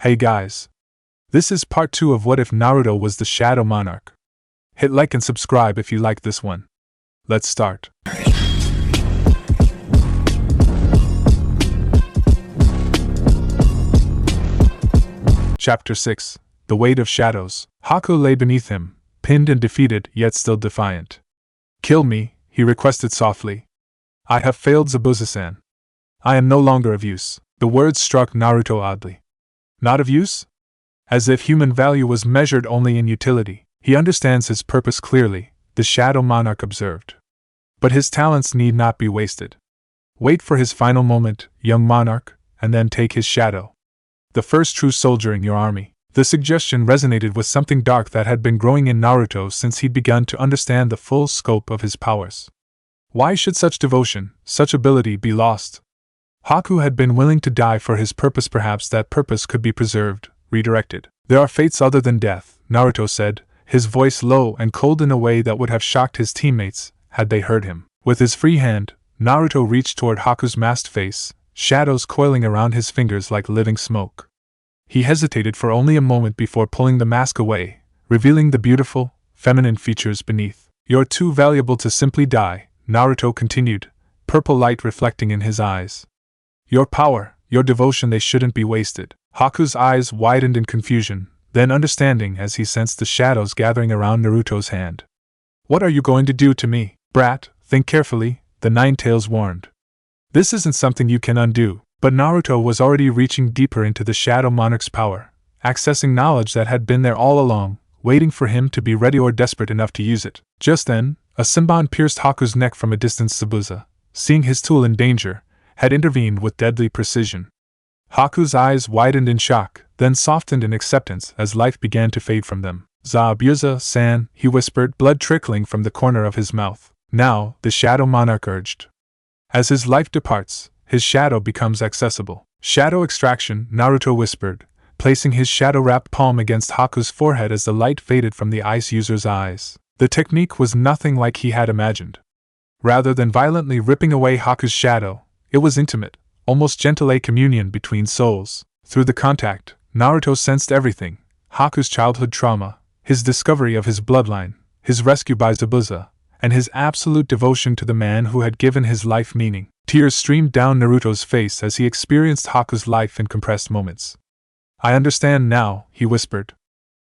Hey guys. This is part 2 of What If Naruto Was the Shadow Monarch. Hit like and subscribe if you like this one. Let's start. Chapter 6. The Weight of Shadows. Haku lay beneath him, pinned and defeated, yet still defiant. Kill me, he requested softly. I have failed Zabuza-san. I am no longer of use. The words struck Naruto oddly. Not of use? As if human value was measured only in utility. He understands his purpose clearly, the Shadow Monarch observed. But his talents need not be wasted. Wait for his final moment, young monarch, and then take his shadow. The first true soldier in your army. The suggestion resonated with something dark that had been growing in Naruto since he'd begun to understand the full scope of his powers. Why should such devotion, such ability be lost? Haku had been willing to die for his purpose. Perhaps that purpose could be preserved, redirected. There are fates other than death, Naruto said, his voice low and cold in a way that would have shocked his teammates had they heard him. With his free hand, Naruto reached toward Haku's masked face, shadows coiling around his fingers like living smoke. He hesitated for only a moment before pulling the mask away, revealing the beautiful, feminine features beneath. You're too valuable to simply die, Naruto continued, purple light reflecting in his eyes. Your power, your devotion, they shouldn't be wasted. Haku's eyes widened in confusion, then understanding as he sensed the shadows gathering around Naruto's hand. What are you going to do to me, brat? Think carefully, the Nine-Tails warned. This isn't something you can undo. But Naruto was already reaching deeper into the Shadow Monarch's power, accessing knowledge that had been there all along, waiting for him to be ready or desperate enough to use it. Just then, a Senbon pierced Haku's neck from a distance. Zabuza, seeing his tool in danger, had intervened with deadly precision. Haku's eyes widened in shock, then softened in acceptance as life began to fade from them. Zabuza-san, he whispered, blood trickling from the corner of his mouth. Now, the Shadow Monarch urged. As his life departs, his shadow becomes accessible. Shadow extraction, Naruto whispered, placing his shadow-wrapped palm against Haku's forehead as the light faded from the ice user's eyes. The technique was nothing like he had imagined. Rather than violently ripping away Haku's shadow, it was intimate, almost gentle, a communion between souls. Through the contact, Naruto sensed everything: Haku's childhood trauma, his discovery of his bloodline, his rescue by Zabuza, and his absolute devotion to the man who had given his life meaning. Tears streamed down Naruto's face as he experienced Haku's life in compressed moments. I understand now, he whispered.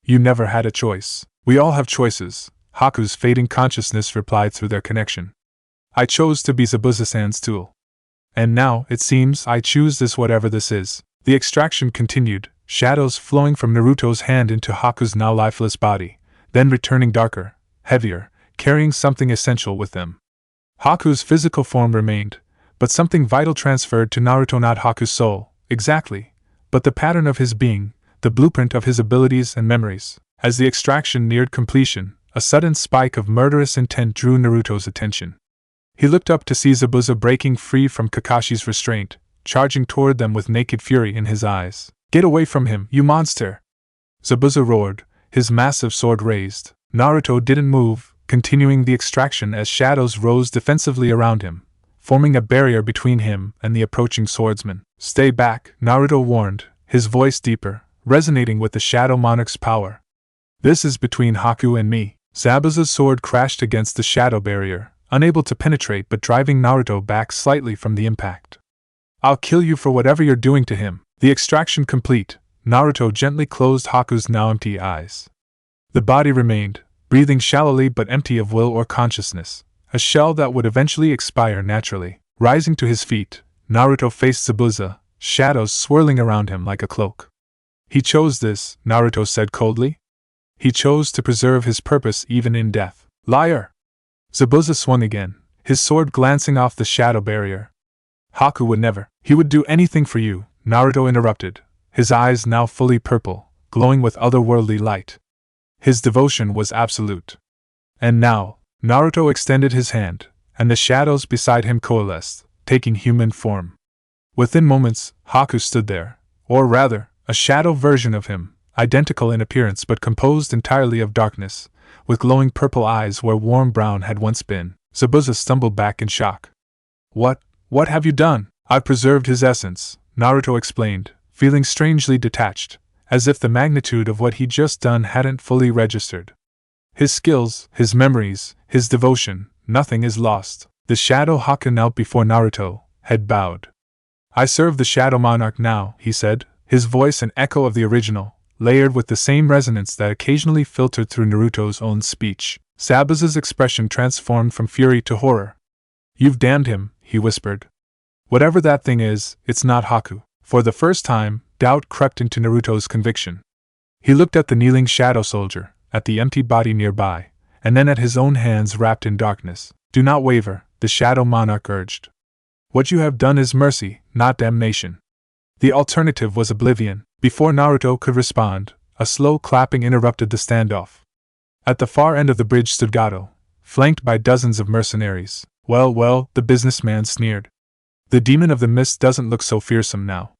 You never had a choice. We all have choices, Haku's fading consciousness replied through their connection. I chose to be Zabuza-san's tool. And now, it seems, I choose this, whatever this is. The extraction continued, shadows flowing from Naruto's hand into Haku's now lifeless body, then returning darker, heavier, carrying something essential with them. Haku's physical form remained, but something vital transferred to Naruto, not Haku's soul, exactly, but the pattern of his being, the blueprint of his abilities and memories. As the extraction neared completion, a sudden spike of murderous intent drew Naruto's attention. He looked up to see Zabuza breaking free from Kakashi's restraint, charging toward them with naked fury in his eyes. Get away from him, you monster! Zabuza roared, his massive sword raised. Naruto didn't move, continuing the extraction as shadows rose defensively around him, forming a barrier between him and the approaching swordsman. Stay back, Naruto warned, his voice deeper, resonating with the Shadow Monarch's power. This is between Haku and me. Zabuza's sword crashed against the shadow barrier, unable to penetrate but driving Naruto back slightly from the impact. I'll kill you for whatever you're doing to him. The extraction complete, Naruto gently closed Haku's now empty eyes. The body remained, breathing shallowly but empty of will or consciousness. A shell that would eventually expire naturally. Rising to his feet, Naruto faced Zabuza, shadows swirling around him like a cloak. He chose this, Naruto said coldly. He chose to preserve his purpose even in death. Liar! Zabuza swung again, his sword glancing off the shadow barrier. Haku would never. He would do anything for you, Naruto interrupted, his eyes now fully purple, glowing with otherworldly light. His devotion was absolute. And now, Naruto extended his hand, and the shadows beside him coalesced, taking human form. Within moments, Haku stood there, or rather, a shadow version of him, identical in appearance but composed entirely of darkness, with glowing purple eyes where warm brown had once been. Zabuza stumbled back in shock. What have you done? I've preserved his essence, Naruto explained, feeling strangely detached, as if the magnitude of what he'd just done hadn't fully registered. His skills, his memories, his devotion, nothing is lost. The Shadow Hokage knelt before Naruto, head bowed. "I serve the Shadow Monarch now," he said, his voice an echo of the original, layered with the same resonance that occasionally filtered through Naruto's own speech. Zabuza's expression transformed from fury to horror. "You've damned him," he whispered. "Whatever that thing is, it's not Haku." For the first time, doubt crept into Naruto's conviction. He looked at the kneeling shadow soldier, at the empty body nearby, and then at his own hands wrapped in darkness. "Do not waver," the Shadow Monarch urged. "What you have done is mercy, not damnation." The alternative was oblivion. Before Naruto could respond, a slow clapping interrupted the standoff. At the far end of the bridge stood Gato, flanked by dozens of mercenaries. "Well, well," the businessman sneered. "The demon of the mist doesn't look so fearsome now.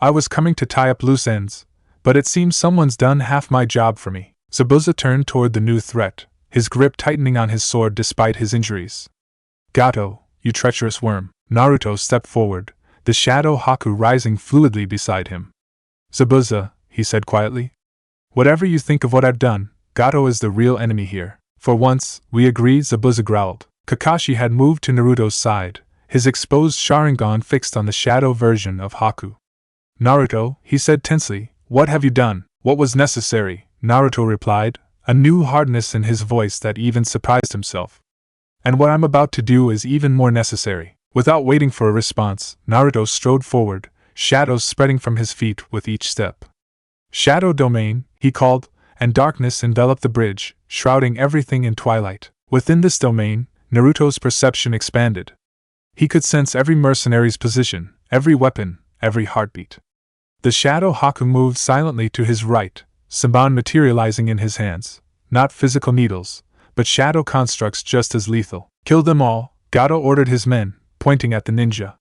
I was coming to tie up loose ends, but it seems someone's done half my job for me." Zabuza turned toward the new threat, his grip tightening on his sword despite his injuries. "Gato, you treacherous worm." Naruto stepped forward, the Shadow Haku rising fluidly beside him. "Zabuza," he said quietly. "Whatever you think of what I've done, Gato is the real enemy here." "For once, we agree," Zabuza growled. Kakashi had moved to Naruto's side, his exposed Sharingan fixed on the shadow version of Haku. "Naruto," he said tensely, "what have you done?" "What was necessary," Naruto replied, a new hardness in his voice that even surprised himself. "And what I'm about to do is even more necessary." Without waiting for a response, Naruto strode forward, shadows spreading from his feet with each step. "Shadow Domain," he called, and darkness enveloped the bridge, shrouding everything in twilight. Within this domain, Naruto's perception expanded. He could sense every mercenary's position, every weapon, every heartbeat. The Shadow Haku moved silently to his right, Saban materializing in his hands, not physical needles, but shadow constructs just as lethal. "Kill them all," Gato ordered his men, pointing at the ninja.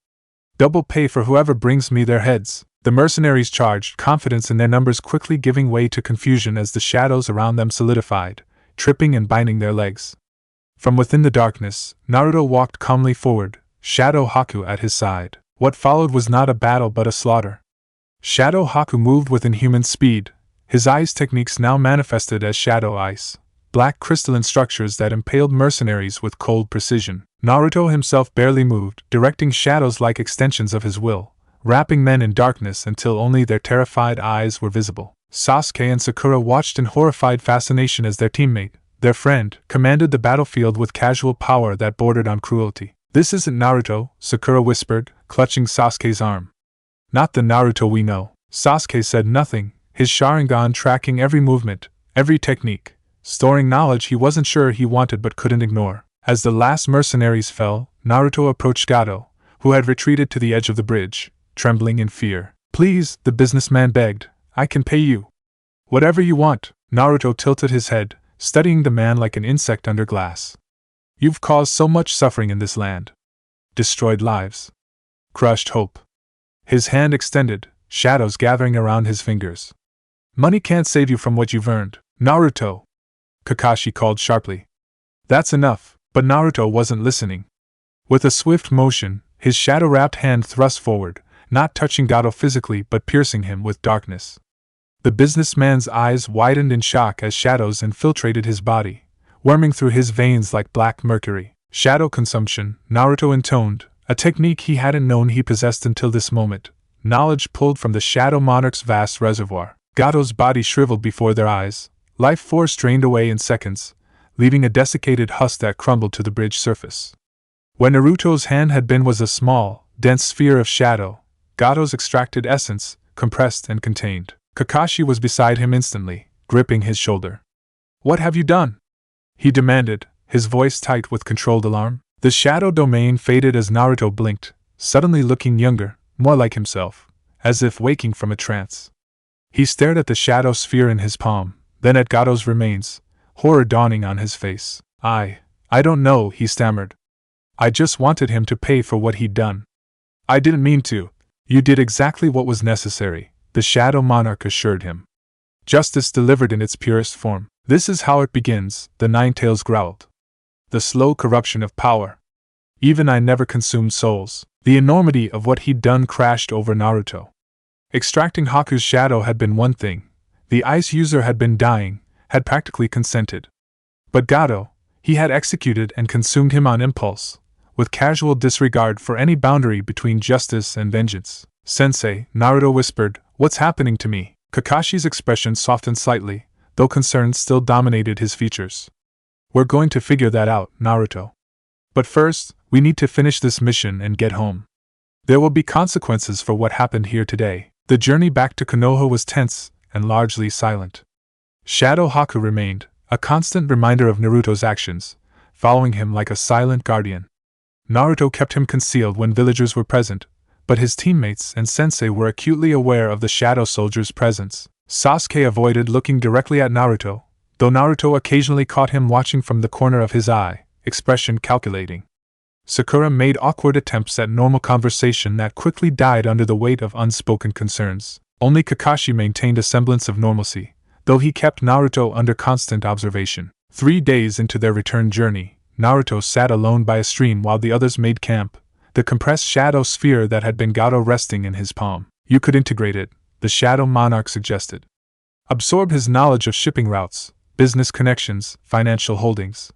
"Double pay for whoever brings me their heads." The mercenaries charged, confidence in their numbers quickly giving way to confusion as the shadows around them solidified, tripping and binding their legs. From within the darkness, Naruto walked calmly forward, Shadow Haku at his side. What followed was not a battle but a slaughter. Shadow Haku moved with inhuman speed, his ice techniques now manifested as shadow ice, black crystalline structures that impaled mercenaries with cold precision. Naruto himself barely moved, directing shadows like extensions of his will, wrapping men in darkness until only their terrified eyes were visible. Sasuke and Sakura watched in horrified fascination as their teammate, their friend, commanded the battlefield with casual power that bordered on cruelty. "This isn't Naruto," Sakura whispered, clutching Sasuke's arm. "Not the Naruto we know." Sasuke said nothing, his Sharingan tracking every movement, every technique, storing knowledge he wasn't sure he wanted but couldn't ignore. As the last mercenaries fell, Naruto approached Gato, who had retreated to the edge of the bridge, trembling in fear. "Please," the businessman begged, "I can pay you. Whatever you want." Naruto tilted his head, studying the man like an insect under glass. "You've caused so much suffering in this land. Destroyed lives. Crushed hope." His hand extended, shadows gathering around his fingers. "Money can't save you from what you've earned." "Naruto!" Kakashi called sharply. "That's enough," but Naruto wasn't listening. With a swift motion, his shadow-wrapped hand thrust forward, not touching Gato physically but piercing him with darkness. The businessman's eyes widened in shock as shadows infiltrated his body, worming through his veins like black mercury. "Shadow consumption," Naruto intoned, a technique he hadn't known he possessed until this moment, knowledge pulled from the Shadow Monarch's vast reservoir. Gato's body shriveled before their eyes, life force drained away in seconds, leaving a desiccated husk that crumbled to the bridge surface. Where Naruto's hand had been was a small, dense sphere of shadow, Gato's extracted essence, compressed and contained. Kakashi was beside him instantly, gripping his shoulder. "What have you done?" he demanded, his voice tight with controlled alarm. The shadow domain faded as Naruto blinked, suddenly looking younger, more like himself, as if waking from a trance. He stared at the shadow sphere in his palm, then at Gato's remains, horror dawning on his face. I don't know," he stammered. "I just wanted him to pay for what he'd done." "I didn't mean to." "You did exactly what was necessary," the Shadow Monarch assured him. "Justice delivered in its purest form. This is how it begins," the Ninetales growled. "The slow corruption of power. Even I never consumed souls." The enormity of what he'd done crashed over Naruto. Extracting Haku's shadow had been one thing. The ice user had been dying, had practically consented. But Gato, he had executed and consumed him on impulse, with casual disregard for any boundary between justice and vengeance. Sensei, Naruto whispered, "What's happening to me?" Kakashi's expression softened slightly, though concern still dominated his features. "We're going to figure that out, Naruto. But first, we need to finish this mission and get home. There will be consequences for what happened here today." The journey back to Konoha was tense and largely silent. Shadow Haku remained, a constant reminder of Naruto's actions, following him like a silent guardian. Naruto kept him concealed when villagers were present, but his teammates and sensei were acutely aware of the Shadow Soldier's presence. Sasuke avoided looking directly at Naruto, though Naruto occasionally caught him watching from the corner of his eye, expression calculating. Sakura made awkward attempts at normal conversation that quickly died under the weight of unspoken concerns. Only Kakashi maintained a semblance of normalcy, though he kept Naruto under constant observation. 3 days into their return journey, Naruto sat alone by a stream while the others made camp, the compressed shadow sphere that had been Gato resting in his palm. "You could integrate it," the Shadow Monarch suggested. "Absorb his knowledge of shipping routes, business connections, financial holdings.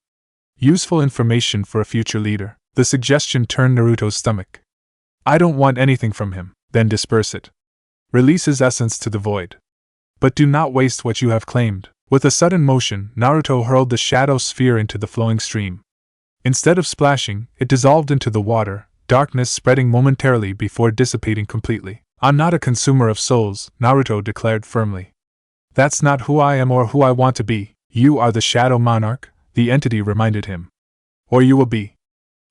Useful information for a future leader." The suggestion turned Naruto's stomach. "I don't want anything from him." "Then disperse it. Release his essence to the void. But do not waste what you have claimed." With a sudden motion, Naruto hurled the shadow sphere into the flowing stream. Instead of splashing, it dissolved into the water, darkness spreading momentarily before dissipating completely. "I'm not a consumer of souls," Naruto declared firmly. "That's not who I am or who I want to be." "You are the Shadow Monarch," the entity reminded him. "Or you will be.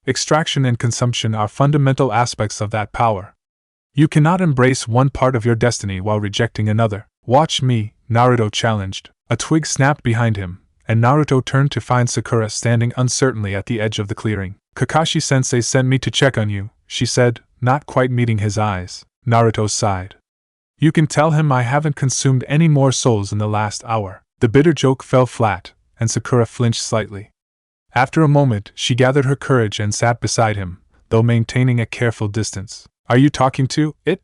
Extraction and consumption are fundamental aspects of that power. You cannot embrace one part of your destiny while rejecting another." "Watch me," Naruto challenged. A twig snapped behind him, and Naruto turned to find Sakura standing uncertainly at the edge of the clearing. "Kakashi-sensei sent me to check on you," she said, not quite meeting his eyes. Naruto sighed. "You can tell him I haven't consumed any more souls in the last hour." The bitter joke fell flat, and Sakura flinched slightly. After a moment, she gathered her courage and sat beside him, though maintaining a careful distance. "Are you talking to it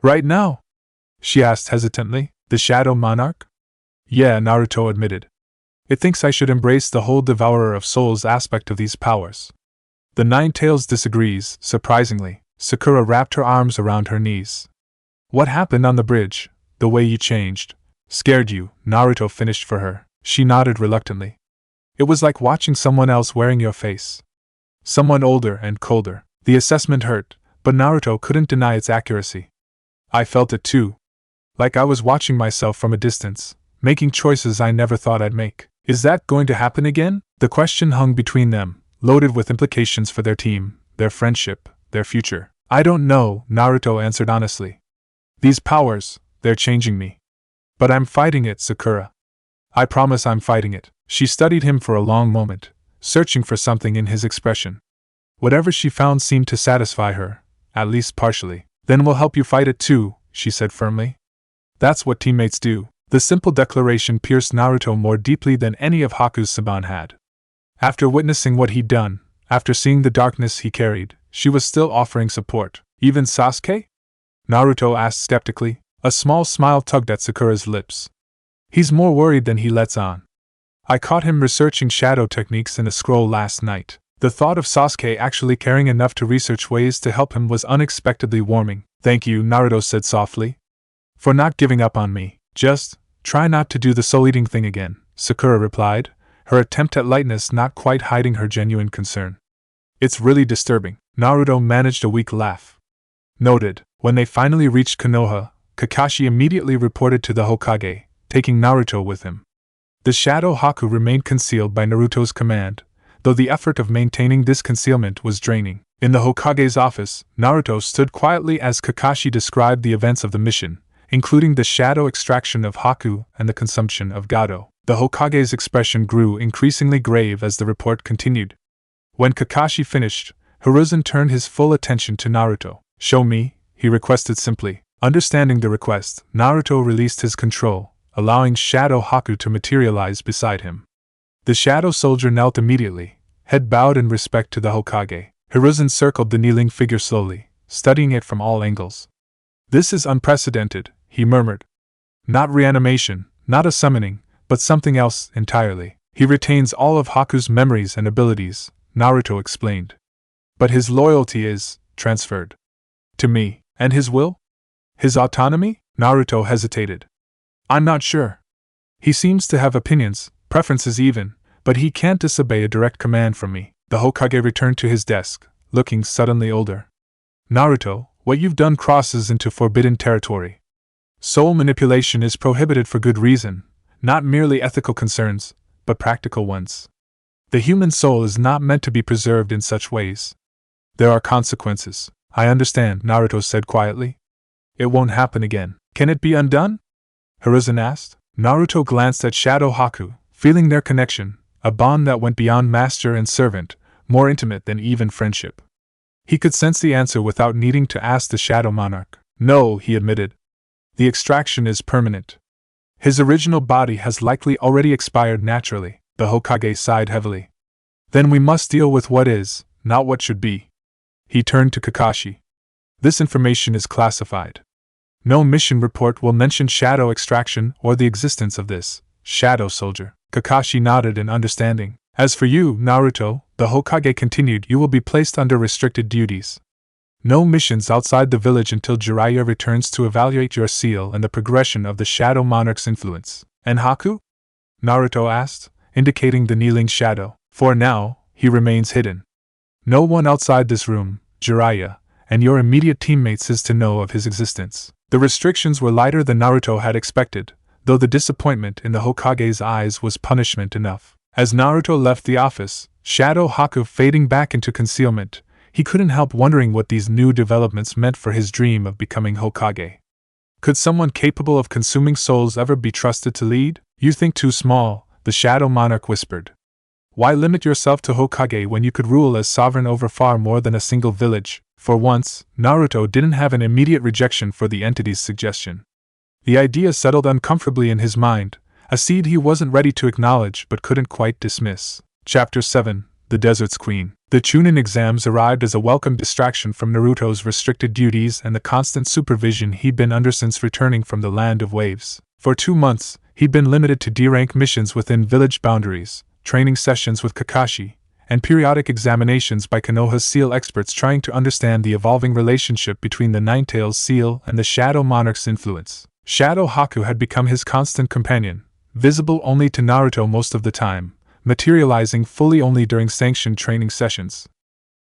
right now?" she asked hesitantly. "The Shadow Monarch?" "Yeah," Naruto admitted. "It thinks I should embrace the whole devourer of souls aspect of these powers." The Nine Tails disagrees, surprisingly. Sakura wrapped her arms around her knees. "What happened on the bridge? The way you changed scared you," Naruto finished for her. She nodded reluctantly. "It was like watching someone else wearing your face. Someone older and colder." The assessment hurt, but Naruto couldn't deny its accuracy. "I felt it too. Like I was watching myself from a distance, making choices I never thought I'd make." "Is that going to happen again?" The question hung between them, loaded with implications for their team, their friendship, their future. "I don't know," Naruto answered honestly. "These powers, they're changing me. But I'm fighting it, Sakura. I promise I'm fighting it." She studied him for a long moment, searching for something in his expression. Whatever she found seemed to satisfy her, at least partially. "Then we'll help you fight it too," she said firmly. "That's what teammates do." The simple declaration pierced Naruto more deeply than any of Haku's Saban had. After witnessing what he'd done, after seeing the darkness he carried, she was still offering support. "Even Sasuke?" Naruto asked skeptically. A small smile tugged at Sakura's lips. "He's more worried than he lets on. I caught him researching shadow techniques in a scroll last night." The thought of Sasuke actually caring enough to research ways to help him was unexpectedly warming. "Thank you," Naruto said softly, "for not giving up on me. Just try not to do the soul-eating thing again," Sakura replied, her attempt at lightness not quite hiding her genuine concern. "It's really disturbing." Naruto managed a weak laugh. Noted. When they finally reached Konoha, Kakashi immediately reported to the Hokage, taking Naruto with him. The Shadow Haku remained concealed by Naruto's command, though the effort of maintaining this concealment was draining. In the Hokage's office, Naruto stood quietly as Kakashi described the events of the mission, including the shadow extraction of Haku and the consumption of Gato. The Hokage's expression grew increasingly grave as the report continued. When Kakashi finished, Hiruzen turned his full attention to Naruto. "Show me," he requested simply. Understanding the request, Naruto released his control, allowing Shadow Haku to materialize beside him. The shadow soldier knelt immediately, head bowed in respect to the Hokage. Hiruzen circled the kneeling figure slowly, studying it from all angles. This is unprecedented, he murmured. Not reanimation, not a summoning, but something else entirely. He retains all of Haku's memories and abilities, Naruto explained. But his loyalty is transferred to me, and his will? His autonomy? Naruto hesitated. I'm not sure. He seems to have opinions, preferences even, but he can't disobey a direct command from me. The Hokage returned to his desk, looking suddenly older. Naruto, what you've done crosses into forbidden territory. Soul manipulation is prohibited for good reason, not merely ethical concerns, but practical ones. The human soul is not meant to be preserved in such ways. There are consequences. I understand, Naruto said quietly. It won't happen again. Can it be undone? Hiruzen asked. Naruto glanced at Shadow Haku, feeling their connection, a bond that went beyond master and servant, more intimate than even friendship. He could sense the answer without needing to ask the Shadow Monarch. No, he admitted. The extraction is permanent. His original body has likely already expired naturally. The Hokage sighed heavily. Then we must deal with what is, not what should be. He turned to Kakashi. This information is classified. No mission report will mention shadow extraction or the existence of this shadow soldier. Kakashi nodded in understanding. As for you, Naruto, the Hokage continued, you will be placed under restricted duties. No missions outside the village until Jiraiya returns to evaluate your seal and the progression of the Shadow Monarch's influence. And Haku? Naruto asked, indicating the kneeling shadow. For now, he remains hidden. No one outside this room, Jiraiya, and your immediate teammates is to know of his existence. The restrictions were lighter than Naruto had expected, though the disappointment in the Hokage's eyes was punishment enough. As Naruto left the office, Shadow Haku fading back into concealment, he couldn't help wondering what these new developments meant for his dream of becoming Hokage. Could someone capable of consuming souls ever be trusted to lead? You think too small, the Shadow Monarch whispered. Why limit yourself to Hokage when you could rule as sovereign over far more than a single village? For once, Naruto didn't have an immediate rejection for the entity's suggestion. The idea settled uncomfortably in his mind, a seed he wasn't ready to acknowledge but couldn't quite dismiss. Chapter 7: The Desert's Queen. The chunin exams arrived as a welcome distraction from Naruto's restricted duties and the constant supervision he'd been under since returning from the Land of Waves. For 2 months, he'd been limited to D-rank missions within village boundaries, training sessions with Kakashi, and periodic examinations by Konoha's seal experts trying to understand the evolving relationship between the Ninetales seal and the Shadow Monarch's influence. Shadow Haku had become his constant companion, visible only to Naruto most of the time, materializing fully only during sanctioned training sessions.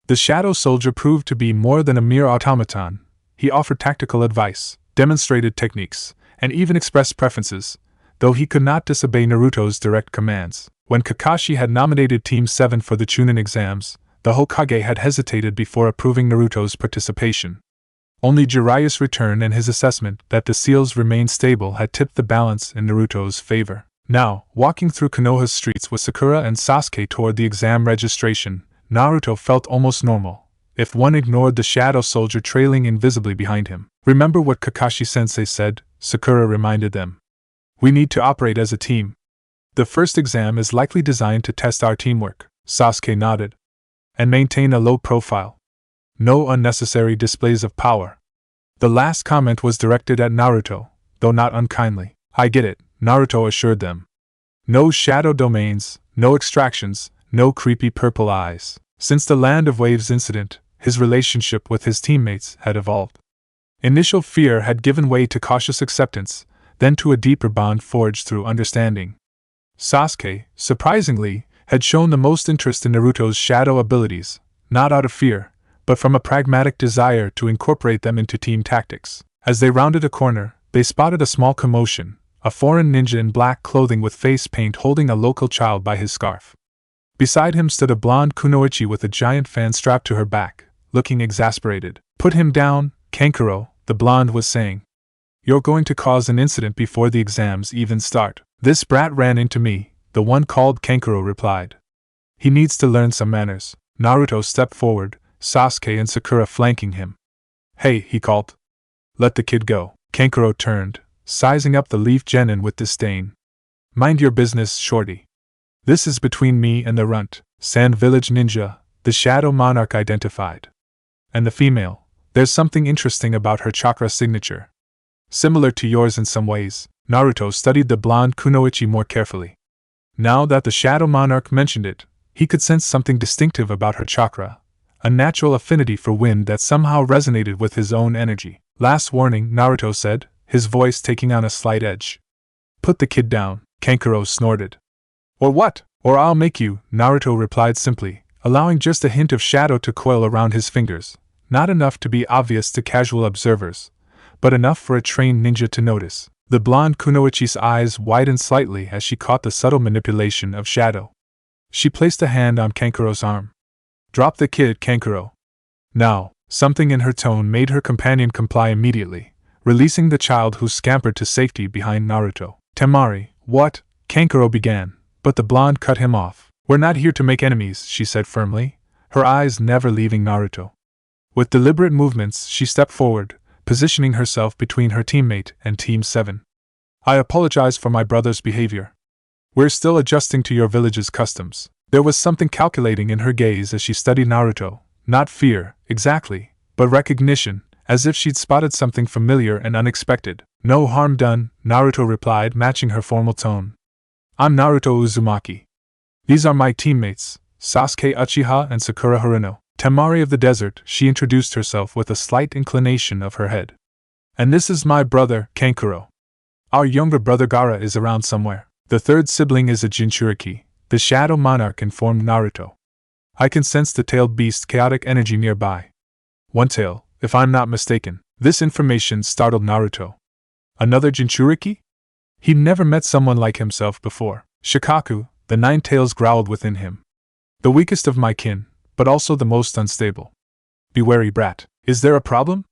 The Shadow Soldier proved to be more than a mere automaton. He offered tactical advice, demonstrated techniques, and even expressed preferences, though he could not disobey Naruto's direct commands. When Kakashi had nominated Team 7 for the Chunin exams, the Hokage had hesitated before approving Naruto's participation. Only Jiraiya's return and his assessment that the seals remained stable had tipped the balance in Naruto's favor. Now, walking through Konoha's streets with Sakura and Sasuke toward the exam registration, Naruto felt almost normal, if one ignored the Shadow Soldier trailing invisibly behind him. Remember what Kakashi-sensei said, Sakura reminded them. We need to operate as a team. The first exam is likely designed to test our teamwork, Sasuke nodded. And maintain a low profile. No unnecessary displays of power. The last comment was directed at Naruto, though not unkindly. I get it, Naruto assured them. No shadow domains, no extractions, no creepy purple eyes. Since the Land of Waves incident, his relationship with his teammates had evolved. Initial fear had given way to cautious acceptance, then to a deeper bond forged through understanding. Sasuke, surprisingly, had shown the most interest in Naruto's shadow abilities, not out of fear, but from a pragmatic desire to incorporate them into team tactics. As they rounded a corner, they spotted a small commotion, a foreign ninja in black clothing with face paint holding a local child by his scarf. Beside him stood a blonde kunoichi with a giant fan strapped to her back, looking exasperated. Put him down, Kankuro, the blonde was saying. You're going to cause an incident before the exams even start. This brat ran into me, the one called Kankuro replied. He needs to learn some manners. Naruto stepped forward, Sasuke and Sakura flanking him. Hey, he called. Let the kid go. Kankuro turned, sizing up the leaf genin with disdain. Mind your business, shorty. This is between me and the runt, Sand Village Ninja, the Shadow Monarch identified. And the female, There's something interesting about her chakra signature. Similar to yours in some ways. Naruto studied the blonde kunoichi more carefully. Now that the Shadow Monarch mentioned it, he could sense something distinctive about her chakra, a natural affinity for wind that somehow resonated with his own energy. Last warning, Naruto said, his voice taking on a slight edge. Put the kid down, Kankuro snorted. Or what? Or I'll make you, Naruto replied simply, allowing just a hint of shadow to coil around his fingers, not enough to be obvious to casual observers, but enough for a trained ninja to notice. The blonde kunoichi's eyes widened slightly as she caught the subtle manipulation of shadow. She placed a hand on Kankuro's arm. Drop the kid, Kankuro. Now, something in her tone made her companion comply immediately, releasing the child who scampered to safety behind Naruto. Temari, what? Kankuro began, but the blonde cut him off. We're not here to make enemies, she said firmly, her eyes never leaving Naruto. With deliberate movements, she stepped forward, positioning herself between her teammate and Team 7. I apologize for my brother's behavior. We're still adjusting to your village's customs. There was something calculating in her gaze as she studied Naruto, not fear, exactly, but recognition, as if she'd spotted something familiar and unexpected. No harm done, Naruto replied, matching her formal tone. I'm Naruto Uzumaki. These are my teammates, Sasuke Uchiha and Sakura Haruno. Temari of the desert, she introduced herself with a slight inclination of her head. And this is my brother, Kankuro. Our younger brother Gaara is around somewhere. The third sibling is a jinchuriki, the Shadow Monarch informed Naruto. I can sense the tailed beast chaotic energy nearby. One tail, if I'm not mistaken. This information startled Naruto. Another jinchuriki? He'd never met someone like himself before. Shikaku, the nine tails growled within him. The weakest of my kin, but also the most unstable. Be wary, brat. Is there a problem?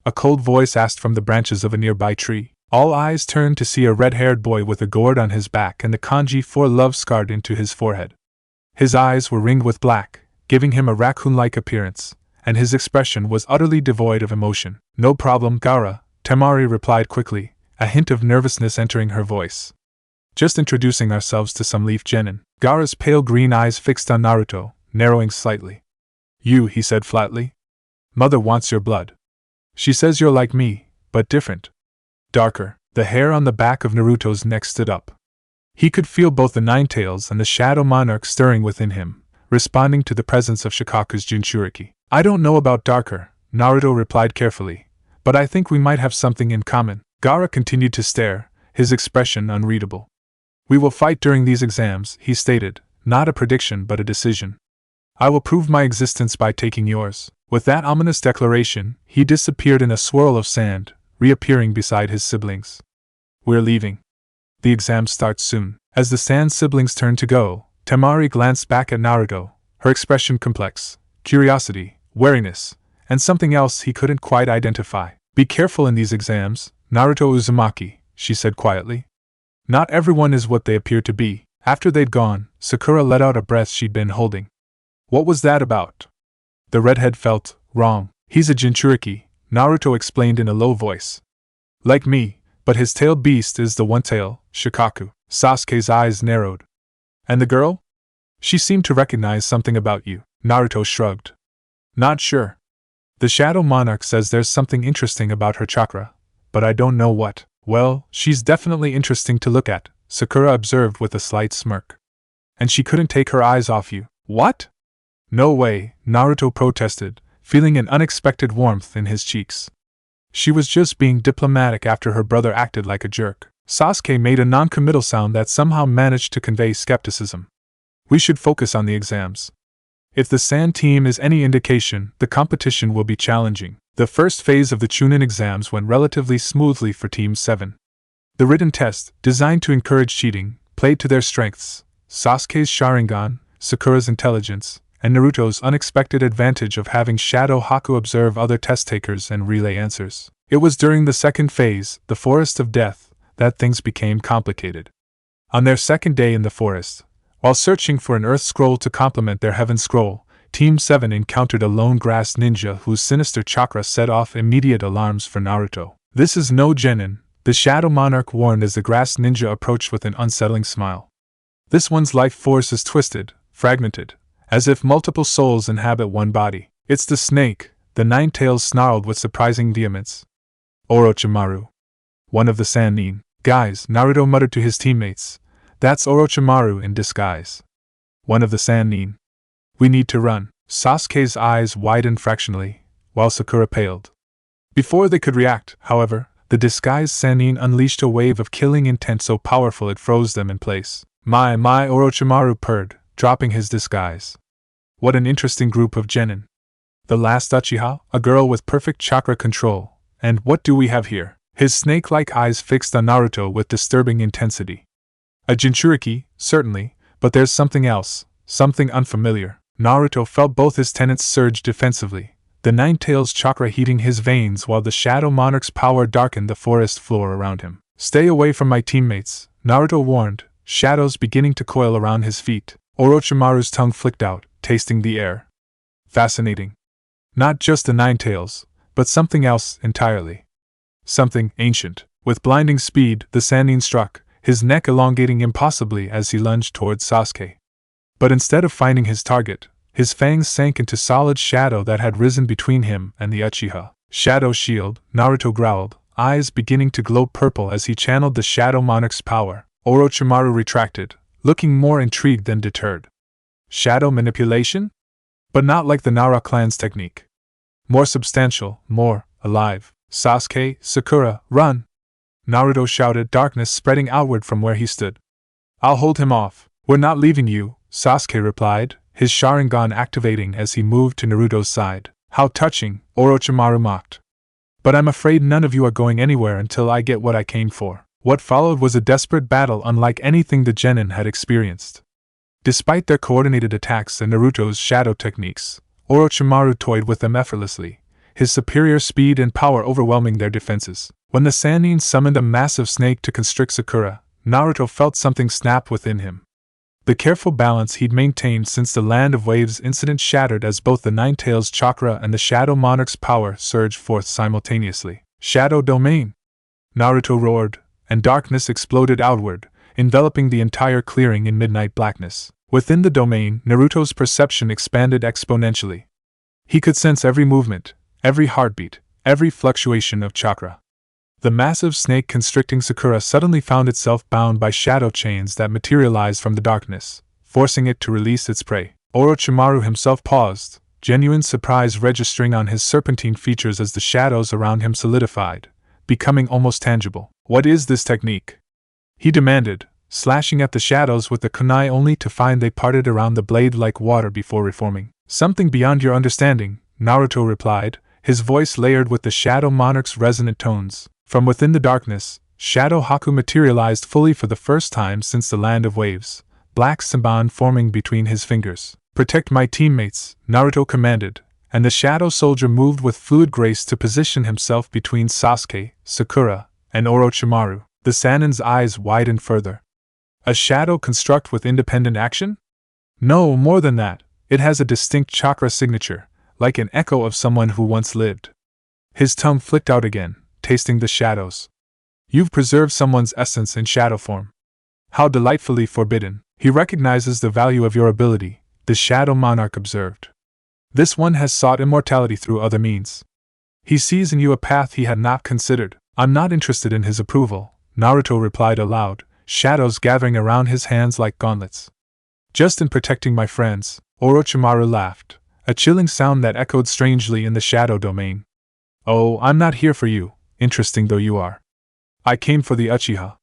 A cold voice asked from the branches of a nearby tree. All eyes turned to see a red-haired boy with a gourd on his back and the kanji for love scarred into his forehead. His eyes were ringed with black, giving him a raccoon-like appearance, and his expression was utterly devoid of emotion. No problem, Gaara, Temari replied quickly, a hint of nervousness entering her voice. Just introducing ourselves to some leaf genin. Gaara's pale green eyes fixed on Naruto, narrowing slightly. You, he said flatly. Mother wants your blood. She says you're like me, but different. Darker. The hair on the back of Naruto's neck stood up. He could feel both the nine tails and the Shadow Monarch stirring within him, responding to the presence of Shikaku's jinchuriki. I don't know about darker, Naruto replied carefully, but I think we might have something in common. Gaara continued to stare, his expression unreadable. We will fight during these exams, he stated, not a prediction but a decision. I will prove my existence by taking yours. With that ominous declaration, he disappeared in a swirl of sand, reappearing beside his siblings. We're leaving. The exam starts soon. As the sand siblings turned to go, Temari glanced back at Naruto, her expression complex, curiosity, wariness, and something else he couldn't quite identify. Be careful in these exams, Naruto Uzumaki, she said quietly. Not everyone is what they appear to be. After they'd gone, Sakura let out a breath she'd been holding. What was that about? The redhead felt wrong. He's a jinchuriki, Naruto explained in a low voice. Like me, but his tailed beast is the one tail, Shikaku. Sasuke's eyes narrowed. And the girl? She seemed to recognize something about you. Naruto shrugged. Not sure. The Shadow Monarch says there's something interesting about her chakra, but I don't know what. Well, she's definitely interesting to look at, Sakura observed with a slight smirk. And she couldn't take her eyes off you. What? No way, Naruto protested, feeling an unexpected warmth in his cheeks. She was just being diplomatic after her brother acted like a jerk. Sasuke made a non-committal sound that somehow managed to convey skepticism. We should focus on the exams. If the Sand team is any indication, the competition will be challenging. The first phase of the chunin exams went relatively smoothly for Team 7. The written test, designed to encourage cheating, played to their strengths: Sasuke's Sharingan, Sakura's intelligence, and Naruto's unexpected advantage of having Shadow Haku observe other test-takers and relay answers. It was during the second phase, the Forest of Death, that things became complicated. On their second day in the forest, while searching for an Earth Scroll to complement their Heaven Scroll, Team 7 encountered a lone grass ninja whose sinister chakra set off immediate alarms for Naruto. This is no genin, the Shadow Monarch warned as the grass ninja approached with an unsettling smile. This one's life force is twisted, fragmented, as if multiple souls inhabit one body. It's the snake, The nine-tails snarled with surprising vehemence. Orochimaru. One of the Sannin. Guys, Naruto muttered to his teammates. That's Orochimaru in disguise. One of the Sannin. We need to run. Sasuke's eyes widened fractionally, while Sakura paled. Before they could react, however, the disguised Sannin unleashed a wave of killing intent so powerful it froze them in place. My, Orochimaru purred, dropping his disguise. What an interesting group of genin. The last Uchiha, a girl with perfect chakra control. And what do we have here? His snake-like eyes fixed on Naruto with disturbing intensity. A jinchuriki, certainly, but there's something else, something unfamiliar. Naruto felt both his tenets surge defensively, the nine-tails chakra heating his veins while the Shadow Monarch's power darkened the forest floor around him. Stay away from my teammates, Naruto warned, shadows beginning to coil around his feet. Orochimaru's tongue flicked out, tasting the air. Fascinating. Not just the nine-tails, but something else entirely. Something ancient. With blinding speed, the Sannin struck, his neck elongating impossibly as he lunged towards Sasuke. But instead of finding his target, his fangs sank into solid shadow that had risen between him and the Uchiha. Shadow shield, Naruto growled, eyes beginning to glow purple as he channeled the Shadow Monarch's power. Orochimaru retracted, looking more intrigued than deterred. Shadow manipulation? But not like the Nara clan's technique. More substantial, more alive. Sasuke, Sakura, run! Naruto shouted, darkness spreading outward from where he stood. I'll hold him off. We're not leaving you, Sasuke replied, his Sharingan activating as he moved to Naruto's side. How touching, Orochimaru mocked. But I'm afraid none of you are going anywhere until I get what I came for. What followed was a desperate battle unlike anything the genin had experienced. Despite their coordinated attacks and Naruto's shadow techniques, Orochimaru toyed with them effortlessly, his superior speed and power overwhelming their defenses. When the Sannin summoned a massive snake to constrict Sakura, Naruto felt something snap within him. The careful balance he'd maintained since the Land of Waves incident shattered as both the Nine-Tails chakra and the Shadow Monarch's power surged forth simultaneously. Shadow Domain! Naruto roared, and darkness exploded outward, enveloping the entire clearing in midnight blackness. Within the domain, Naruto's perception expanded exponentially. He could sense every movement, every heartbeat, every fluctuation of chakra. The massive snake constricting Sakura suddenly found itself bound by shadow chains that materialized from the darkness, forcing it to release its prey. Orochimaru himself paused, genuine surprise registering on his serpentine features as the shadows around him solidified, becoming almost tangible. What is this technique? He demanded, slashing at the shadows with the kunai only to find they parted around the blade like water before reforming. Something beyond your understanding, Naruto replied, his voice layered with the Shadow Monarch's resonant tones. From within the darkness, Shadow Haku materialized fully for the first time since the Land of Waves, black Simban forming between his fingers. Protect my teammates, Naruto commanded, and the Shadow Soldier moved with fluid grace to position himself between Sasuke, Sakura, and Orochimaru. The Sannin's eyes widened further. A shadow construct with independent action? No, more than that, it has a distinct chakra signature, like an echo of someone who once lived. His tongue flicked out again, tasting the shadows. You've preserved someone's essence in shadow form. How delightfully forbidden. He recognizes the value of your ability, the Shadow Monarch observed. This one has sought immortality through other means. He sees in you a path he had not considered. I'm not interested in his approval, Naruto replied aloud, shadows gathering around his hands like gauntlets. Just in protecting my friends, Orochimaru laughed, a chilling sound that echoed strangely in the shadow domain. Oh, I'm not here for you, interesting though you are. I came for the Uchiha.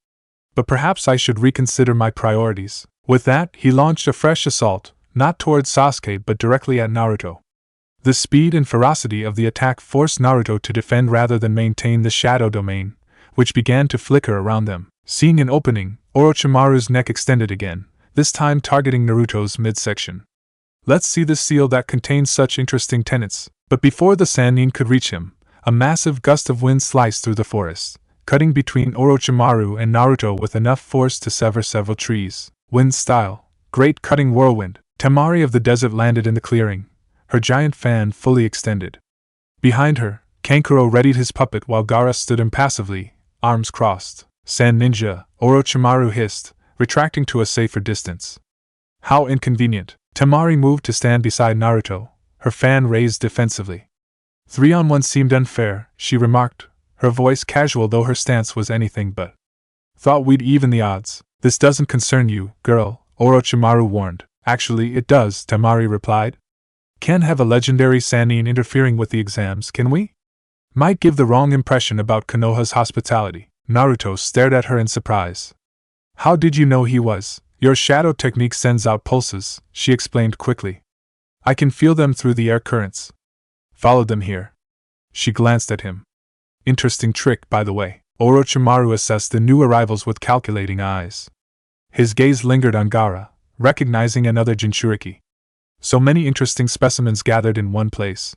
But perhaps I should reconsider my priorities. With that, he launched a fresh assault, not towards Sasuke but directly at Naruto. The speed and ferocity of the attack forced Naruto to defend rather than maintain the shadow domain, which began to flicker around them. Seeing an opening, Orochimaru's neck extended again, this time targeting Naruto's midsection. Let's see the seal that contains such interesting tenets. But before the Sannin could reach him, a massive gust of wind sliced through the forest, cutting between Orochimaru and Naruto with enough force to sever several trees. Wind style, great cutting whirlwind. Temari of the desert landed in the clearing, her giant fan fully extended. Behind her, Kankuro readied his puppet while Gaara stood impassively, arms crossed. Sand ninja, Orochimaru hissed, retracting to a safer distance. How inconvenient. Temari moved to stand beside Naruto, her fan raised defensively. 3-on-1 seemed unfair, she remarked, her voice casual though her stance was anything but. Thought we'd even the odds. This doesn't concern you, girl, Orochimaru warned. Actually, it does, Temari replied. Can't have a legendary Sannin interfering with the exams, can we? Might give the wrong impression about Konoha's hospitality. Naruto stared at her in surprise. How did you know he was? Your shadow technique sends out pulses, she explained quickly. I can feel them through the air currents. Followed them here. She glanced at him. Interesting trick, by the way. Orochimaru assessed the new arrivals with calculating eyes. His gaze lingered on Gaara, recognizing another jinchuriki. So many interesting specimens gathered in one place.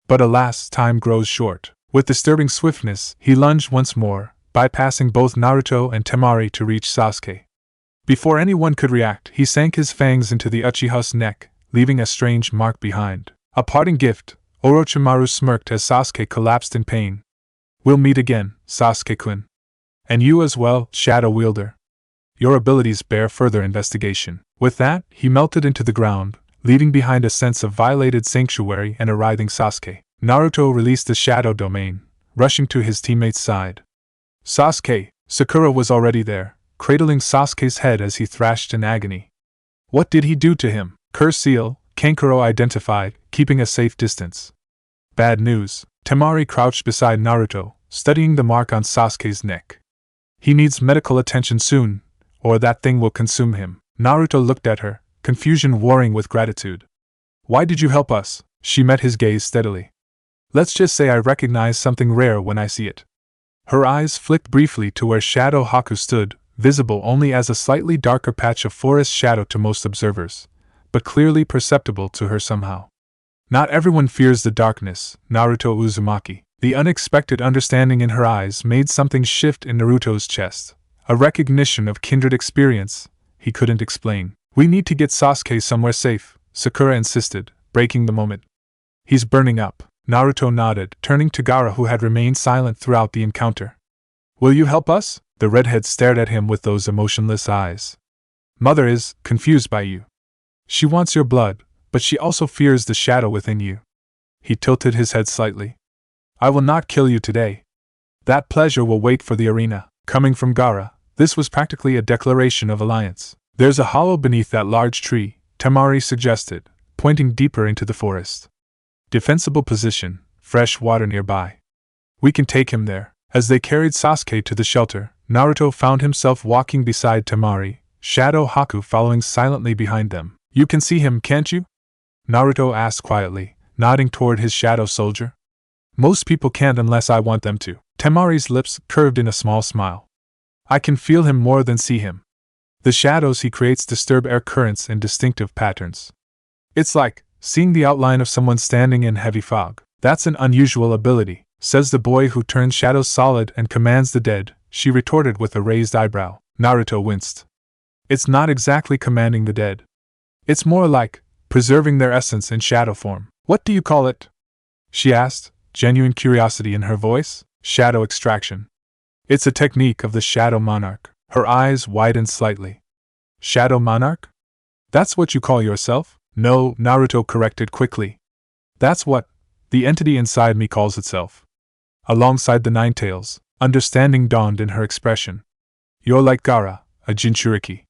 But alas, time grows short. With disturbing swiftness, he lunged once more, bypassing both Naruto and Temari to reach Sasuke. Before anyone could react, he sank his fangs into the Uchiha's neck, leaving a strange mark behind. A parting gift, Orochimaru smirked as Sasuke collapsed in pain. We'll meet again, Sasuke-kun. And you as well, Shadow Wielder. Your abilities bear further investigation. With that, he melted into the ground, leaving behind a sense of violated sanctuary and a writhing Sasuke. Naruto released the shadow domain, rushing to his teammate's side. Sasuke, Sakura was already there, cradling Sasuke's head as he thrashed in agony. What did he do to him? Seal, Kankuro identified, keeping a safe distance. Bad news. Temari crouched beside Naruto, studying the mark on Sasuke's neck. He needs medical attention soon, or that thing will consume him. Naruto looked at her, confusion warring with gratitude. Why did you help us? She met his gaze steadily. Let's just say I recognize something rare when I see it. Her eyes flicked briefly to where Shadow Haku stood, visible only as a slightly darker patch of forest shadow to most observers, but clearly perceptible to her somehow. Not everyone fears the darkness, Naruto Uzumaki. The unexpected understanding in her eyes made something shift in Naruto's chest. A recognition of kindred experience, he couldn't explain. We need to get Sasuke somewhere safe, Sakura insisted, breaking the moment. He's burning up. Naruto nodded, turning to Gaara who had remained silent throughout the encounter. Will you help us? The redhead stared at him with those emotionless eyes. Mother is confused by you. She wants your blood, but she also fears the shadow within you. He tilted his head slightly. I will not kill you today. That pleasure will wait for the arena. Coming from Gaara, this was practically a declaration of alliance. There's a hollow beneath that large tree, Temari suggested, pointing deeper into the forest. Defensible position, fresh water nearby. We can take him there. As they carried Sasuke to the shelter, Naruto found himself walking beside Temari, Shadow Haku following silently behind them. You can see him, can't you? Naruto asked quietly, nodding toward his shadow soldier. Most people can't unless I want them to. Temari's lips curved in a small smile. I can feel him more than see him. The shadows he creates disturb air currents in distinctive patterns. It's like seeing the outline of someone standing in heavy fog. That's an unusual ability, says the boy who turns shadows solid and commands the dead, she retorted with a raised eyebrow. Naruto winced. It's not exactly commanding the dead. It's more like preserving their essence in shadow form. What do you call it? She asked, genuine curiosity in her voice. Shadow extraction. It's a technique of the Shadow Monarch. Her eyes widened slightly. Shadow Monarch? That's what you call yourself? No, Naruto corrected quickly. That's what the entity inside me calls itself. Alongside the Nine Tails, understanding dawned in her expression. You're like Gaara, a jinchuriki.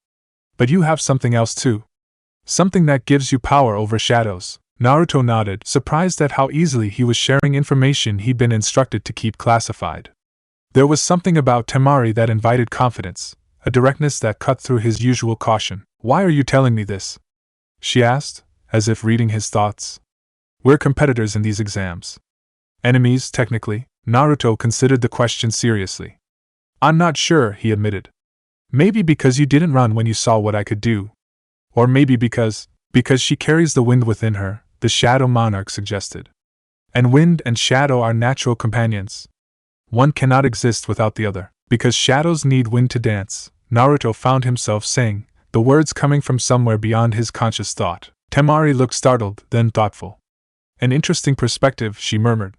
But you have something else too. Something that gives you power over shadows. Naruto nodded, surprised at how easily he was sharing information he'd been instructed to keep classified. There was something about Temari that invited confidence, a directness that cut through his usual caution. Why are you telling me this? She asked, as if reading his thoughts. We're competitors in these exams. Enemies, technically. Naruto considered the question seriously. I'm not sure, he admitted. Maybe because you didn't run when you saw what I could do. Or maybe because she carries the wind within her, the Shadow Monarch suggested. And wind and shadow are natural companions. One cannot exist without the other. Because shadows need wind to dance, Naruto found himself saying, the words coming from somewhere beyond his conscious thought. Temari looked startled, then thoughtful. An interesting perspective, she murmured.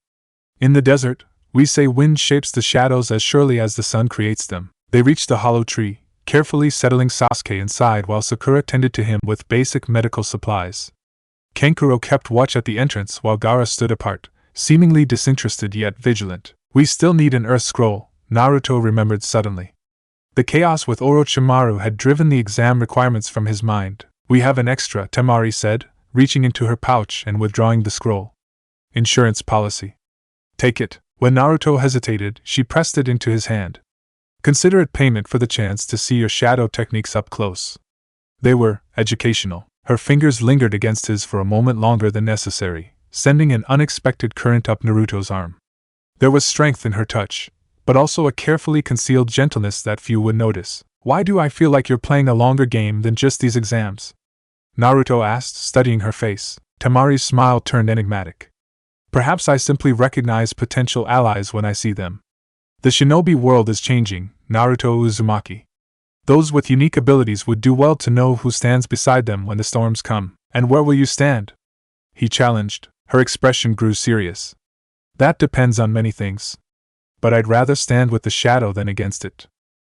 In the desert, we say wind shapes the shadows as surely as the sun creates them. They reached the hollow tree, carefully settling Sasuke inside while Sakura tended to him with basic medical supplies. Kankuro kept watch at the entrance while Gaara stood apart, seemingly disinterested yet vigilant. We still need an Earth Scroll, Naruto remembered suddenly. The chaos with Orochimaru had driven the exam requirements from his mind. We have an extra, Temari said, reaching into her pouch and withdrawing the scroll. Insurance policy. Take it. When Naruto hesitated, she pressed it into his hand. Consider it payment for the chance to see your shadow techniques up close. They were educational. Her fingers lingered against his for a moment longer than necessary, sending an unexpected current up Naruto's arm. There was strength in her touch, but also a carefully concealed gentleness that few would notice. Why do I feel like you're playing a longer game than just these exams? Naruto asked, studying her face. Temari's smile turned enigmatic. Perhaps I simply recognize potential allies when I see them. The shinobi world is changing, Naruto Uzumaki. Those with unique abilities would do well to know who stands beside them when the storms come. And where will you stand? He challenged. Her expression grew serious. That depends on many things. But I'd rather stand with the shadow than against it.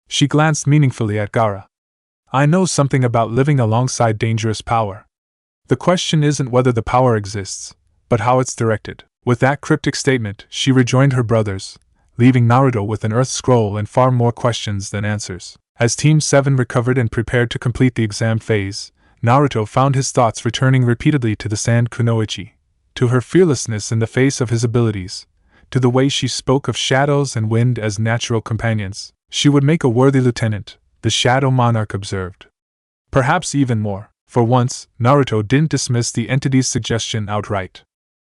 She glanced meaningfully at Gaara. I know something about living alongside dangerous power. The question isn't whether the power exists, but how it's directed. With that cryptic statement, she rejoined her brothers, leaving Naruto with an Earth Scroll and far more questions than answers. As Team 7 recovered and prepared to complete the exam phase, Naruto found his thoughts returning repeatedly to the sand kunoichi, to her fearlessness in the face of his abilities, to the way she spoke of shadows and wind as natural companions. She would make a worthy lieutenant, the Shadow Monarch observed. Perhaps even more. For once, Naruto didn't dismiss the entity's suggestion outright.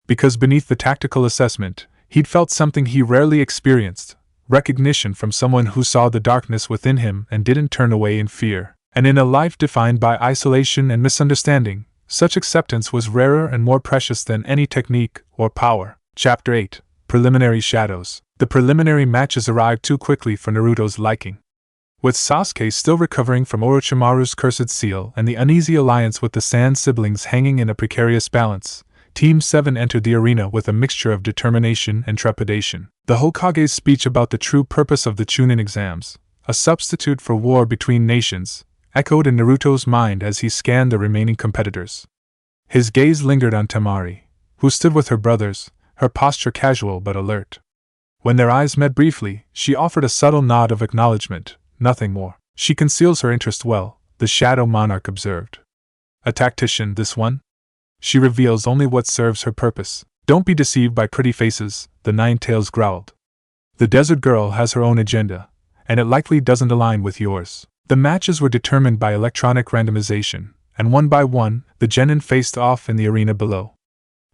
Because beneath the tactical assessment, he'd felt something he rarely experienced, recognition from someone who saw the darkness within him and didn't turn away in fear. And in a life defined by isolation and misunderstanding, such acceptance was rarer and more precious than any technique or power. Chapter 8. Preliminary Shadows. The preliminary matches arrived too quickly for Naruto's liking. With Sasuke still recovering from Orochimaru's cursed seal and the uneasy alliance with the Sand siblings hanging in a precarious balance, Team 7 entered the arena with a mixture of determination and trepidation. The Hokage's speech about the true purpose of the chunin exams, a substitute for war between nations, echoed in Naruto's mind as he scanned the remaining competitors. His gaze lingered on Temari, who stood with her brothers, her posture casual but alert. When their eyes met briefly, she offered a subtle nod of acknowledgement, nothing more. She conceals her interest well, the Shadow Monarch observed. A tactician, this one? She reveals only what serves her purpose. Don't be deceived by pretty faces, the Nine-Tails growled. The desert girl has her own agenda, and it likely doesn't align with yours. The matches were determined by electronic randomization, and one by one, the genin faced off in the arena below.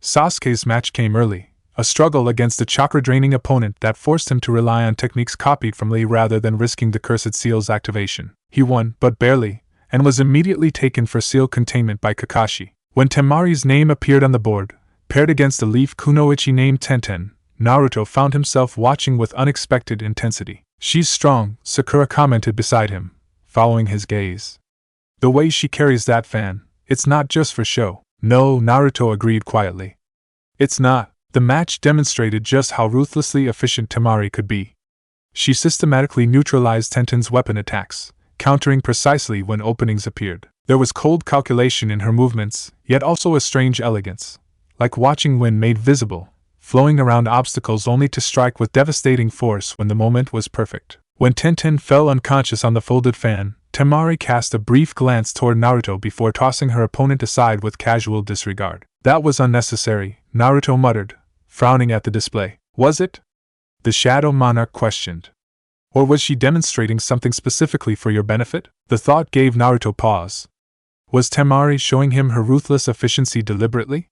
Sasuke's match came early, a struggle against a chakra-draining opponent that forced him to rely on techniques copied from Lee rather than risking the cursed seal's activation. He won, but barely, and was immediately taken for seal containment by Kakashi. When Temari's name appeared on the board, paired against a leaf kunoichi named Tenten, Naruto found himself watching with unexpected intensity. She's strong, Sakura commented beside him, following his gaze. The way she carries that fan, it's not just for show. No, Naruto agreed quietly. It's not. The match demonstrated just how ruthlessly efficient Temari could be. She systematically neutralized Tenten's weapon attacks, countering precisely when openings appeared. There was cold calculation in her movements, yet also a strange elegance, like watching wind made visible, flowing around obstacles only to strike with devastating force when the moment was perfect. When Tenten fell unconscious on the folded fan, Temari cast a brief glance toward Naruto before tossing her opponent aside with casual disregard. That was unnecessary, Naruto muttered, frowning at the display. Was it? The Shadow Monarch questioned. Or was she demonstrating something specifically for your benefit? The thought gave Naruto pause. Was Temari showing him her ruthless efficiency deliberately?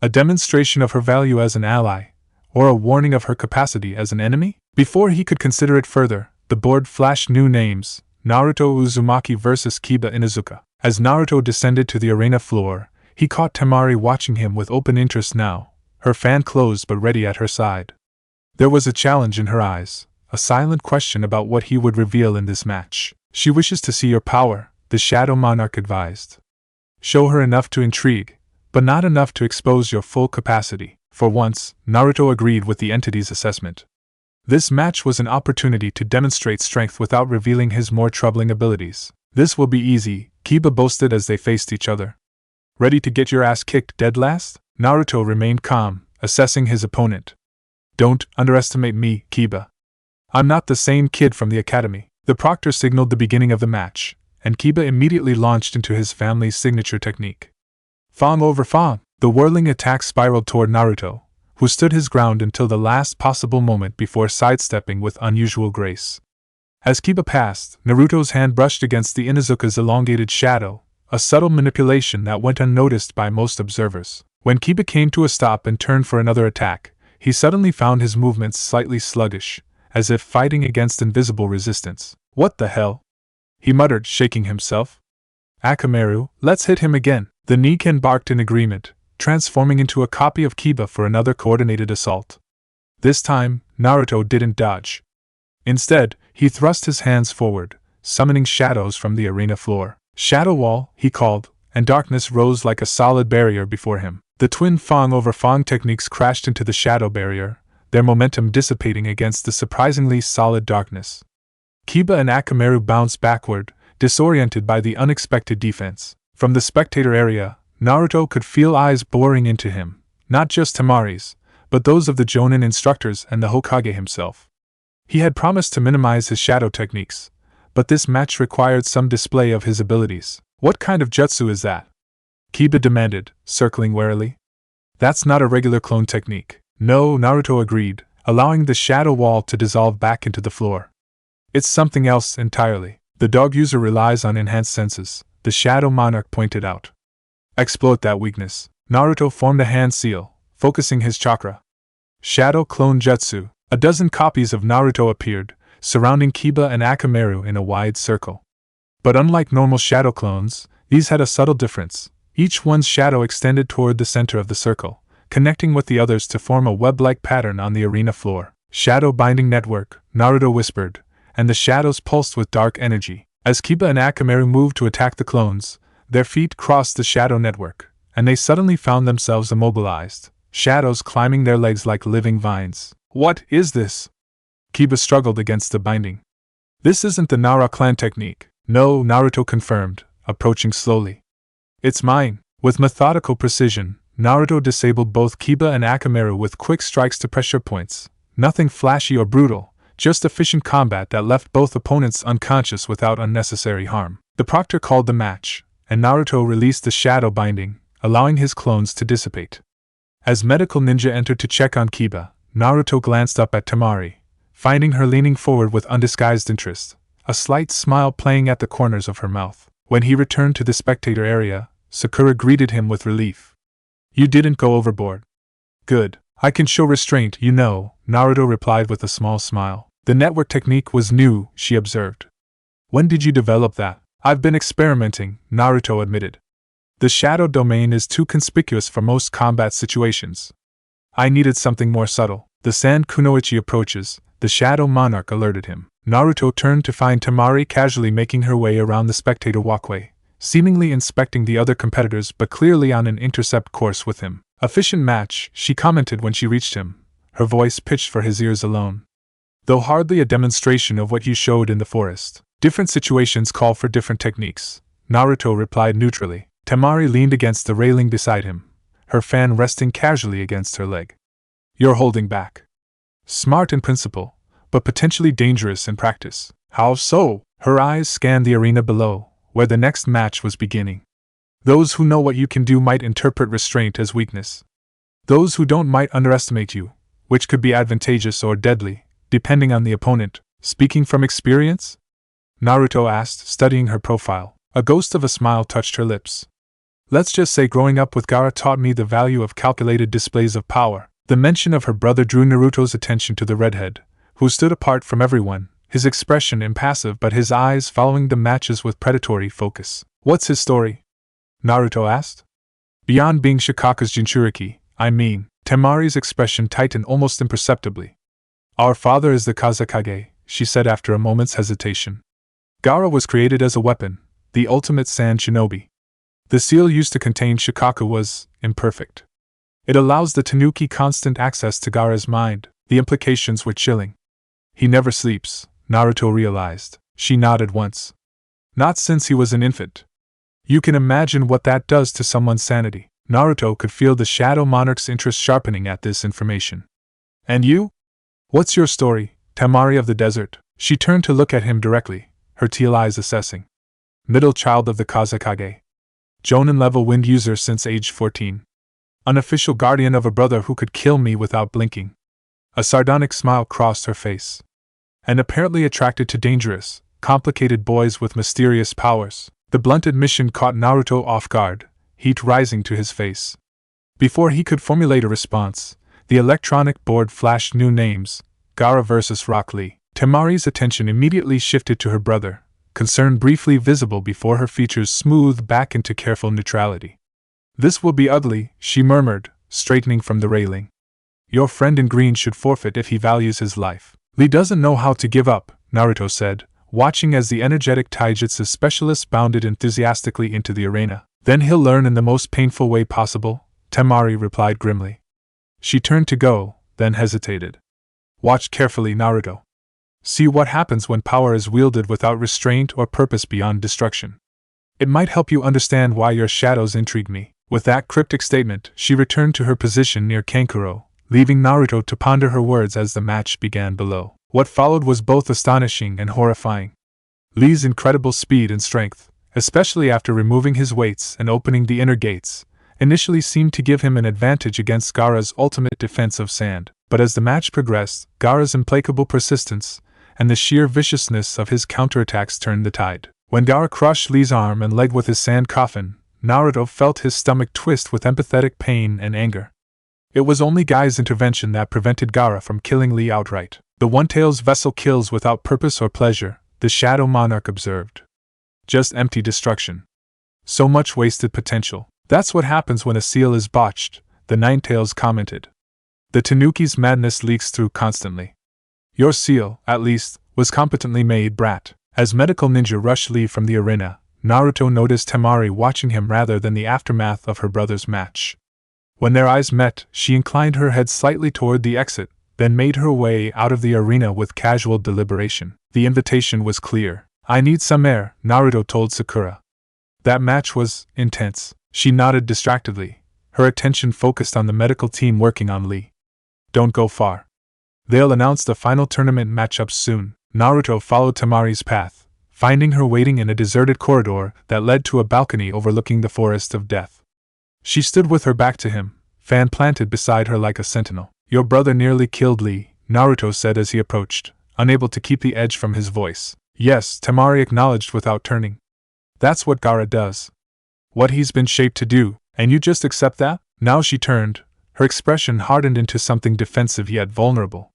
A demonstration of her value as an ally, or a warning of her capacity as an enemy? Before he could consider it further, the board flashed new names: Naruto Uzumaki vs. Kiba Inuzuka. As Naruto descended to the arena floor, he caught Temari watching him with open interest now, her fan closed but ready at her side. There was a challenge in her eyes, a silent question about what he would reveal in this match. She wishes to see your power, the Shadow Monarch advised. Show her enough to intrigue, but not enough to expose your full capacity. For once, Naruto agreed with the entity's assessment. This match was an opportunity to demonstrate strength without revealing his more troubling abilities. This will be easy, Kiba boasted as they faced each other. Ready to get your ass kicked dead last? Naruto remained calm, assessing his opponent. Don't underestimate me, Kiba. I'm not the same kid from the academy. The proctor signaled the beginning of the match, and Kiba immediately launched into his family's signature technique. Fang over Fang. The whirling attack spiraled toward Naruto, who stood his ground until the last possible moment before sidestepping with unusual grace. As Kiba passed, Naruto's hand brushed against the Inuzuka's elongated shadow, a subtle manipulation that went unnoticed by most observers. When Kiba came to a stop and turned for another attack, he suddenly found his movements slightly sluggish, as if fighting against invisible resistance. What the hell? He muttered, shaking himself. Akamaru, let's hit him again. The Niken barked in agreement, transforming into a copy of Kiba for another coordinated assault. This time, Naruto didn't dodge. Instead, he thrust his hands forward, summoning shadows from the arena floor. Shadow Wall, he called, and darkness rose like a solid barrier before him. The twin Fang over Fang techniques crashed into the shadow barrier, their momentum dissipating against the surprisingly solid darkness. Kiba and Akamaru bounced backward, disoriented by the unexpected defense. From the spectator area, Naruto could feel eyes boring into him, not just Temari's, but those of the Jonin instructors and the Hokage himself. He had promised to minimize his shadow techniques, but this match required some display of his abilities. What kind of jutsu is that? Kiba demanded, circling warily. That's not a regular clone technique. No, Naruto agreed, allowing the shadow wall to dissolve back into the floor. It's something else entirely. The dog user relies on enhanced senses, the Shadow Monarch pointed out. Exploit that weakness. Naruto formed a hand seal, focusing his chakra. Shadow Clone Jutsu. A dozen copies of Naruto appeared, surrounding Kiba and Akamaru in a wide circle. But unlike normal shadow clones, these had a subtle difference. Each one's shadow extended toward the center of the circle, connecting with the others to form a web-like pattern on the arena floor. Shadow Binding Network, Naruto whispered, and the shadows pulsed with dark energy. As Kiba and Akamaru moved to attack the clones, their feet crossed the shadow network, and they suddenly found themselves immobilized, shadows climbing their legs like living vines. What is this? Kiba struggled against the binding. This isn't the Nara clan technique. No, Naruto confirmed, approaching slowly. It's mine. With methodical precision, Naruto disabled both Kiba and Akamaru with quick strikes to pressure points. Nothing flashy or brutal, just efficient combat that left both opponents unconscious without unnecessary harm. The proctor called the match, and Naruto released the shadow binding, allowing his clones to dissipate. As Medical Ninja entered to check on Kiba, Naruto glanced up at Temari, finding her leaning forward with undisguised interest, a slight smile playing at the corners of her mouth. When he returned to the spectator area, Sakura greeted him with relief. You didn't go overboard. Good. I can show restraint, you know, Naruto replied with a small smile. The network technique was new, she observed. When did you develop that? I've been experimenting, Naruto admitted. The shadow domain is too conspicuous for most combat situations. I needed something more subtle. The Sand Kunoichi approaches, the Shadow Monarch alerted him. Naruto turned to find Temari casually making her way around the spectator walkway, seemingly inspecting the other competitors but clearly on an intercept course with him. Efficient match, she commented when she reached him, her voice pitched for his ears alone. Though hardly a demonstration of what you showed in the forest. Different situations call for different techniques, Naruto replied neutrally. Temari leaned against the railing beside him, her fan resting casually against her leg. You're holding back. Smart in principle, but potentially dangerous in practice. How so? Her eyes scanned the arena below, where the next match was beginning. Those who know what you can do might interpret restraint as weakness. Those who don't might underestimate you, which could be advantageous or deadly, depending on the opponent. Speaking from experience? Naruto asked, studying her profile. A ghost of a smile touched her lips. Let's just say growing up with Gaara taught me the value of calculated displays of power. The mention of her brother drew Naruto's attention to the redhead, who stood apart from everyone, his expression impassive but his eyes following the matches with predatory focus. What's his story? Naruto asked. Beyond being Shikaka's jinchuriki, I mean, Temari's expression tightened almost imperceptibly. Our father is the Kazekage, she said after a moment's hesitation. Gaara was created as a weapon, the ultimate sand shinobi. The seal used to contain Shikaku was imperfect. It allows the Tanuki constant access to Gaara's mind. The implications were chilling. He never sleeps, Naruto realized. She nodded once. Not since he was an infant. You can imagine what that does to someone's sanity. Naruto could feel the Shadow Monarch's interest sharpening at this information. And you? What's your story, Temari of the desert? She turned to look at him directly, her teal eyes assessing. Middle child of the Kazekage. Jonin level wind user since age 14. Unofficial guardian of a brother who could kill me without blinking. A sardonic smile crossed her face. And apparently attracted to dangerous, complicated boys with mysterious powers. The blunt admission caught Naruto off guard, heat rising to his face. Before he could formulate a response, the electronic board flashed new names: Gaara vs. Rock Lee. Temari's attention immediately shifted to her brother, concern briefly visible before her features smoothed back into careful neutrality. This will be ugly, she murmured, straightening from the railing. Your friend in green should forfeit if he values his life. Lee doesn't know how to give up, Naruto said, watching as the energetic taijutsu specialist bounded enthusiastically into the arena. Then he'll learn in the most painful way possible, Temari replied grimly. She turned to go, then hesitated. Watch carefully, Naruto. See what happens when power is wielded without restraint or purpose beyond destruction. It might help you understand why your shadows intrigue me. With that cryptic statement, she returned to her position near Kankuro, leaving Naruto to ponder her words as the match began below. What followed was both astonishing and horrifying. Lee's incredible speed and strength, especially after removing his weights and opening the inner gates, initially seemed to give him an advantage against Gaara's ultimate defense of sand. But as the match progressed, Gaara's implacable persistence and the sheer viciousness of his counterattacks turned the tide. When Gaara crushed Lee's arm and leg with his sand coffin, Naruto felt his stomach twist with empathetic pain and anger. It was only Gai's intervention that prevented Gaara from killing Lee outright. The One-Tail's vessel kills without purpose or pleasure, the Shadow Monarch observed. Just empty destruction. So much wasted potential. That's what happens when a seal is botched, the Nine-Tails commented. The Tanuki's madness leaks through constantly. Your seal, at least, was competently made, brat. As medical ninja rushed Lee from the arena, Naruto noticed Temari watching him rather than the aftermath of her brother's match. When their eyes met, she inclined her head slightly toward the exit, then made her way out of the arena with casual deliberation. The invitation was clear. I need some air, Naruto told Sakura. That match was intense. She nodded distractedly, her attention focused on the medical team working on Lee. Don't go far. They'll announce the final tournament matchups soon. Naruto followed Temari's path, finding her waiting in a deserted corridor that led to a balcony overlooking the forest of death. She stood with her back to him, fan planted beside her like a sentinel. Your brother nearly killed Lee, Naruto said as he approached, unable to keep the edge from his voice. Yes, Temari acknowledged without turning. That's what Gaara does. What he's been shaped to do, and you just accept that? Now she turned, her expression hardened into something defensive yet vulnerable.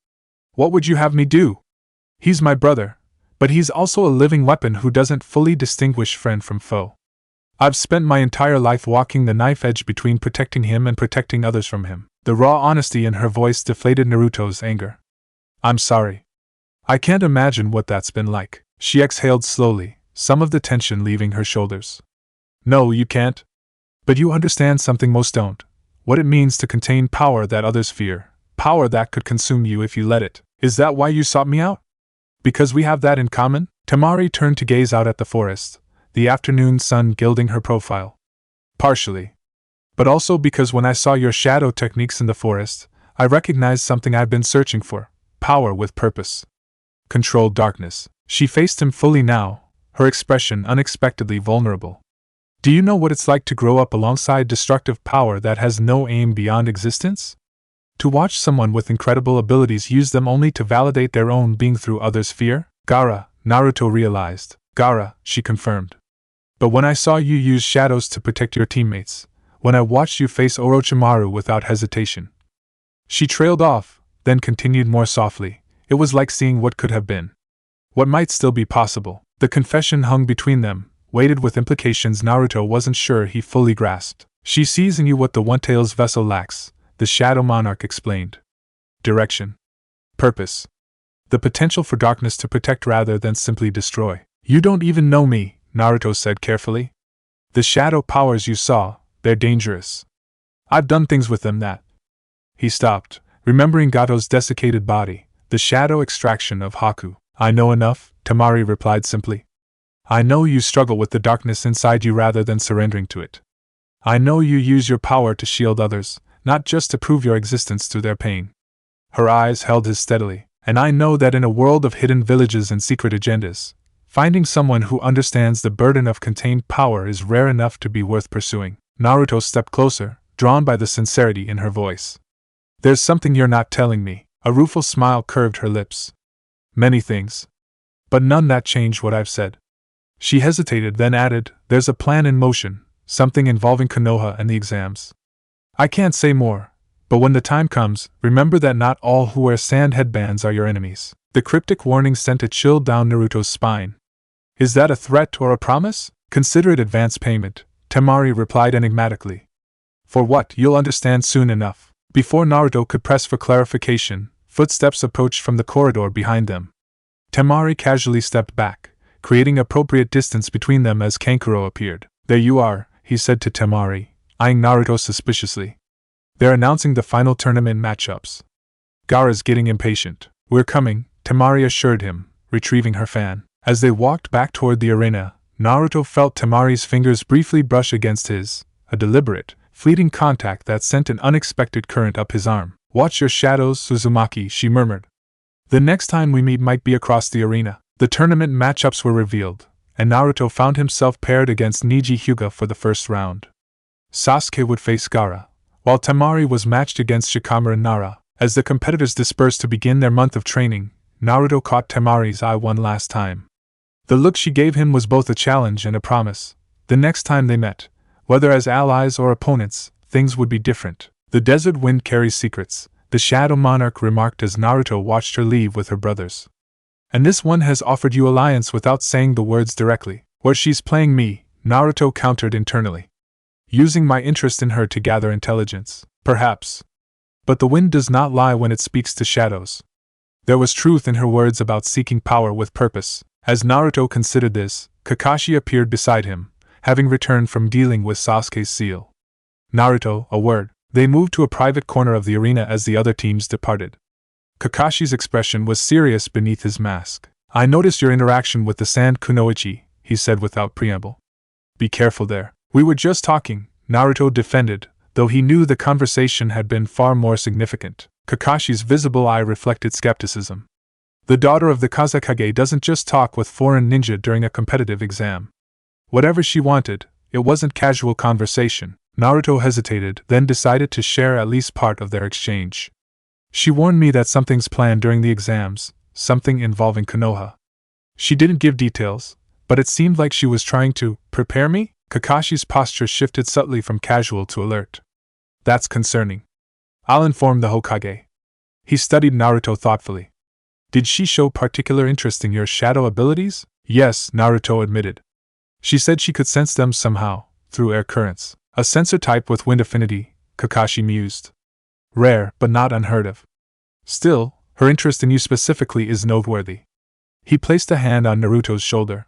What would you have me do? He's my brother, but he's also a living weapon who doesn't fully distinguish friend from foe. I've spent my entire life walking the knife edge between protecting him and protecting others from him. The raw honesty in her voice deflated Naruto's anger. I'm sorry. I can't imagine what that's been like. She exhaled slowly, some of the tension leaving her shoulders. No, you can't. But you understand something most don't. What it means to contain power that others fear. Power that could consume you if you let it. Is that why you sought me out? Because we have that in common? Temari turned to gaze out at the forest, the afternoon sun gilding her profile. Partially. But also because when I saw your shadow techniques in the forest, I recognized something I've been searching for. Power with purpose. Controlled darkness. She faced him fully now, her expression unexpectedly vulnerable. Do you know what it's like to grow up alongside destructive power that has no aim beyond existence? To watch someone with incredible abilities use them only to validate their own being through others' fear? Gaara, Naruto realized. Gaara, she confirmed. But when I saw you use shadows to protect your teammates, when I watched you face Orochimaru without hesitation. She trailed off, then continued more softly. It was like seeing what could have been. What might still be possible. The confession hung between them, weighted with implications Naruto wasn't sure he fully grasped. She sees in you what the One-Tail's vessel lacks, the Shadow Monarch explained. Direction. Purpose. The potential for darkness to protect rather than simply destroy. You don't even know me, Naruto said carefully. The shadow powers you saw, they're dangerous. I've done things with them that... He stopped, remembering Gato's desiccated body, the shadow extraction of Haku. I know enough, Temari replied simply. I know you struggle with the darkness inside you rather than surrendering to it. I know you use your power to shield others, not just to prove your existence through their pain. Her eyes held his steadily, and I know that in a world of hidden villages and secret agendas, finding someone who understands the burden of contained power is rare enough to be worth pursuing. Naruto stepped closer, drawn by the sincerity in her voice. There's something you're not telling me. A rueful smile curved her lips. Many things. But none that change what I've said. She hesitated, then added, there's a plan in motion, something involving Konoha and the exams. I can't say more, but when the time comes, remember that not all who wear sand headbands are your enemies. The cryptic warning sent a chill down Naruto's spine. Is that a threat or a promise? Consider it advance payment, Temari replied enigmatically. For what? You'll understand soon enough. Before Naruto could press for clarification, footsteps approached from the corridor behind them. Temari casually stepped back, creating appropriate distance between them as Kankuro appeared. There you are, he said to Temari, eyeing Naruto suspiciously. They're announcing the final tournament matchups. Gaara's getting impatient. We're coming, Temari assured him, retrieving her fan. As they walked back toward the arena, Naruto felt Temari's fingers briefly brush against his, a deliberate, fleeting contact that sent an unexpected current up his arm. Watch your shadows, Uzumaki, she murmured. The next time we meet might be across the arena. The tournament matchups were revealed, and Naruto found himself paired against Niji Hyuga for the first round. Sasuke would face Gaara, while Temari was matched against Shikamaru and Nara. As the competitors dispersed to begin their month of training, Naruto caught Temari's eye one last time. The look she gave him was both a challenge and a promise. The next time they met, whether as allies or opponents, things would be different. The desert wind carries secrets, the Shadow Monarch remarked as Naruto watched her leave with her brothers. And this one has offered you alliance without saying the words directly. Or she's playing me, Naruto countered internally. Using my interest in her to gather intelligence, perhaps. But the wind does not lie when it speaks to shadows. There was truth in her words about seeking power with purpose. As Naruto considered this, Kakashi appeared beside him, having returned from dealing with Sasuke's seal. Naruto, a word. They moved to a private corner of the arena as the other teams departed. Kakashi's expression was serious beneath his mask. I noticed your interaction with the Sand Kunoichi, he said without preamble. Be careful there. We were just talking, Naruto defended, though he knew the conversation had been far more significant. Kakashi's visible eye reflected skepticism. The daughter of the Kazekage doesn't just talk with foreign ninja during a competitive exam. Whatever she wanted, it wasn't casual conversation. Naruto hesitated, then decided to share at least part of their exchange. She warned me that something's planned during the exams, something involving Konoha. She didn't give details, but it seemed like she was trying to prepare me. Kakashi's posture shifted subtly from casual to alert. That's concerning. I'll inform the Hokage. He studied Naruto thoughtfully. Did she show particular interest in your shadow abilities? Yes, Naruto admitted. She said she could sense them somehow, through air currents. A sensor type with wind affinity, Kakashi mused. Rare, but not unheard of. Still, her interest in you specifically is noteworthy. He placed a hand on Naruto's shoulder.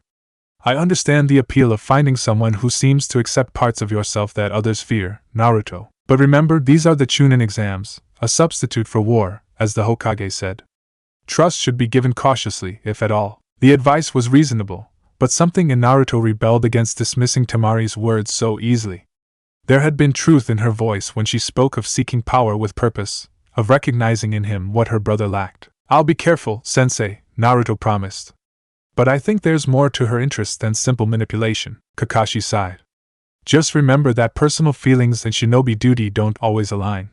I understand the appeal of finding someone who seems to accept parts of yourself that others fear, Naruto. But remember, these are the chunin exams, a substitute for war, as the Hokage said. Trust should be given cautiously, if at all. The advice was reasonable, but something in Naruto rebelled against dismissing Temari's words so easily. There had been truth in her voice when she spoke of seeking power with purpose, of recognizing in him what her brother lacked. I'll be careful, sensei, Naruto promised. But I think there's more to her interest than simple manipulation, Kakashi sighed. Just remember that personal feelings and shinobi duty don't always align.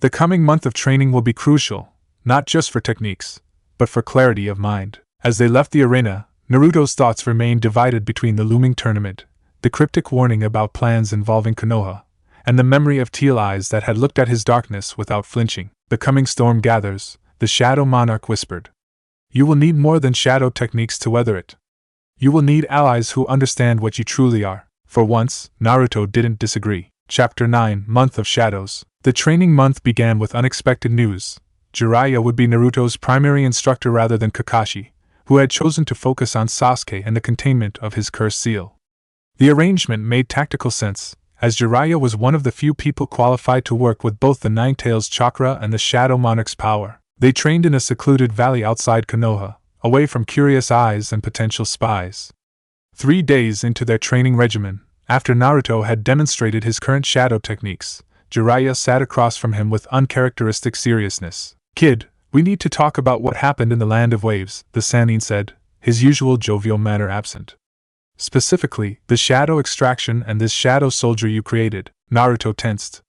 The coming month of training will be crucial, not just for techniques, but for clarity of mind. As they left the arena, Naruto's thoughts remained divided between the looming tournament, the cryptic warning about plans involving Konoha, and the memory of teal eyes that had looked at his darkness without flinching. The coming storm gathers, the Shadow Monarch whispered. You will need more than shadow techniques to weather it. You will need allies who understand what you truly are. For once, Naruto didn't disagree. Chapter 9, Month of Shadows. The training month began with unexpected news. Jiraiya would be Naruto's primary instructor rather than Kakashi, who had chosen to focus on Sasuke and the containment of his cursed seal. The arrangement made tactical sense, as Jiraiya was one of the few people qualified to work with both the Nine-Tails chakra and the Shadow Monarch's power. They trained in a secluded valley outside Konoha, away from curious eyes and potential spies. 3 days into their training regimen, After Naruto had demonstrated his current shadow techniques, Jiraiya sat across from him with uncharacteristic seriousness. "Kid, we need to talk about what happened in the Land of Waves," the Sannin said, his usual jovial manner absent. "Specifically, the shadow extraction and this shadow soldier you created." Naruto tensed.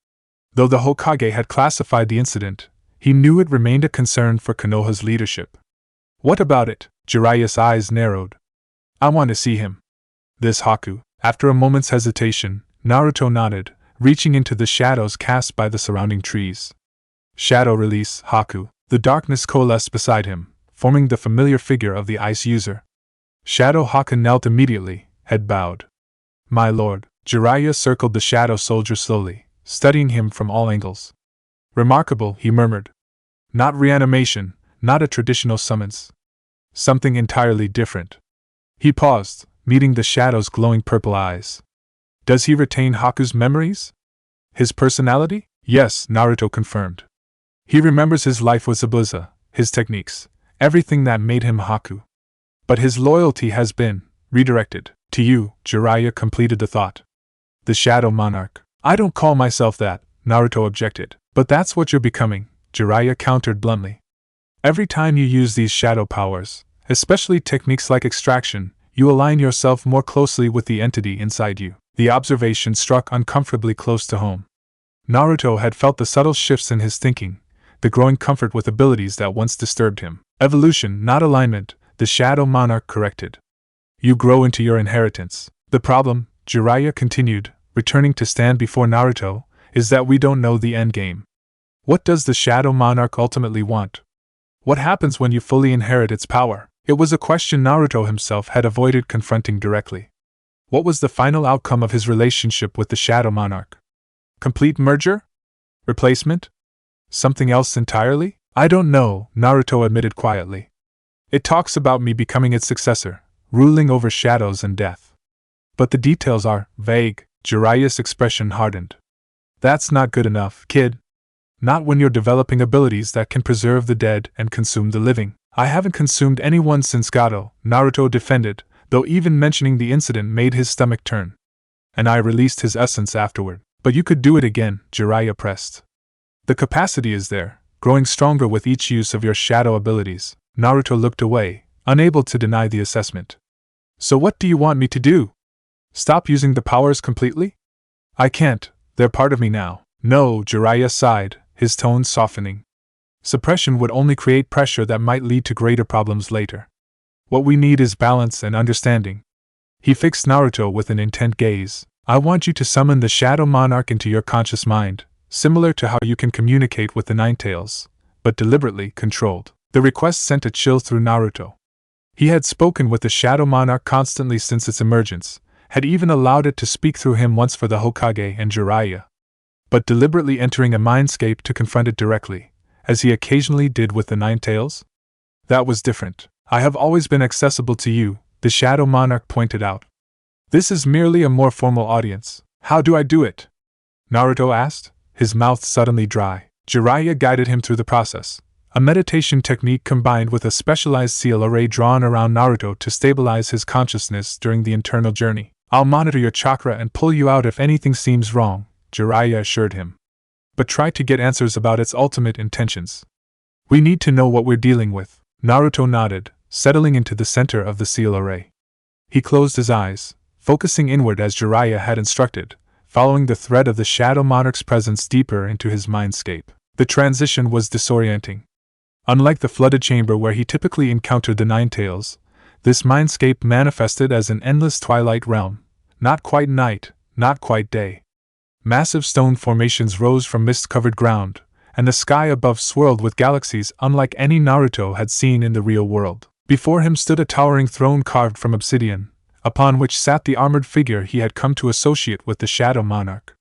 Though the Hokage had classified the incident, he knew it remained a concern for Konoha's leadership. "What about it?" Jiraiya's eyes narrowed. "I want to see him." "This Haku." After a moment's hesitation, Naruto nodded, reaching into the shadows cast by the surrounding trees. "Shadow release, Haku." The darkness coalesced beside him, forming the familiar figure of the ice user. Shadow Haku knelt immediately, head bowed. "My lord." Jiraiya circled the shadow soldier slowly, studying him from all angles. "Remarkable," he murmured. "Not reanimation, not a traditional summons. Something entirely different." He paused, meeting the shadow's glowing purple eyes. "Does he retain Haku's memories? His personality?" "Yes," Naruto confirmed. "He remembers his life with Zabuza, his techniques, everything that made him Haku. But his loyalty has been redirected to you." Jiraiya completed the thought. "The Shadow Monarch." "I don't call myself that," Naruto objected. "But that's what you're becoming," Jiraiya countered bluntly. "Every time you use these shadow powers, especially techniques like extraction, you align yourself more closely with the entity inside you." The observation struck uncomfortably close to home. Naruto had felt the subtle shifts in his thinking, the growing comfort with abilities that once disturbed him. "Evolution, not alignment," the Shadow Monarch corrected. "You grow into your inheritance. The problem," Jiraiya continued, returning to stand before Naruto, "is that we don't know the endgame. What does the Shadow Monarch ultimately want? What happens when you fully inherit its power?" It was a question Naruto himself had avoided confronting directly. What was the final outcome of his relationship with the Shadow Monarch? Complete merger? Replacement? Something else entirely? "I don't know," Naruto admitted quietly. "It talks about me becoming its successor, ruling over shadows and death. But the details are vague." Jiraiya's expression hardened. "That's not good enough, kid. Not when you're developing abilities that can preserve the dead and consume the living." "I haven't consumed anyone since Gato," Naruto defended, though even mentioning the incident made his stomach turn. "And I released his essence afterward." "But you could do it again," Jiraiya pressed. "The capacity is there, growing stronger with each use of your shadow abilities." Naruto looked away, unable to deny the assessment. "So what do you want me to do? Stop using the powers completely?" "I can't, they're part of me now." "No," Jiraiya sighed, his tone softening. "Suppression would only create pressure that might lead to greater problems later. What we need is balance and understanding." He fixed Naruto with an intent gaze. "I want you to summon the Shadow Monarch into your conscious mind, similar to how you can communicate with the Ninetales, but deliberately controlled." The request sent a chill through Naruto. He had spoken with the Shadow Monarch constantly since its emergence, had even allowed it to speak through him once for the Hokage and Jiraiya. But deliberately entering a mindscape to confront it directly, as he occasionally did with the Ninetales? That was different. "I have always been accessible to you," the Shadow Monarch pointed out. "This is merely a more formal audience." "How do I do it?" Naruto asked, his mouth suddenly dry. Jiraiya guided him through the process, a meditation technique combined with a specialized seal array drawn around Naruto to stabilize his consciousness during the internal journey. "I'll monitor your chakra and pull you out if anything seems wrong," Jiraiya assured him. "But try to get answers about its ultimate intentions. We need to know what we're dealing with." Naruto nodded, settling into the center of the seal array. He closed his eyes, focusing inward as Jiraiya had instructed, following the thread of the Shadow Monarch's presence deeper into his mindscape. The transition was disorienting. Unlike the flooded chamber where he typically encountered the Ninetales, this mindscape manifested as an endless twilight realm, not quite night, not quite day. Massive stone formations rose from mist-covered ground, and the sky above swirled with galaxies unlike any Naruto had seen in the real world. Before him stood a towering throne carved from obsidian, upon which sat the armored figure he had come to associate with the Shadow Monarch.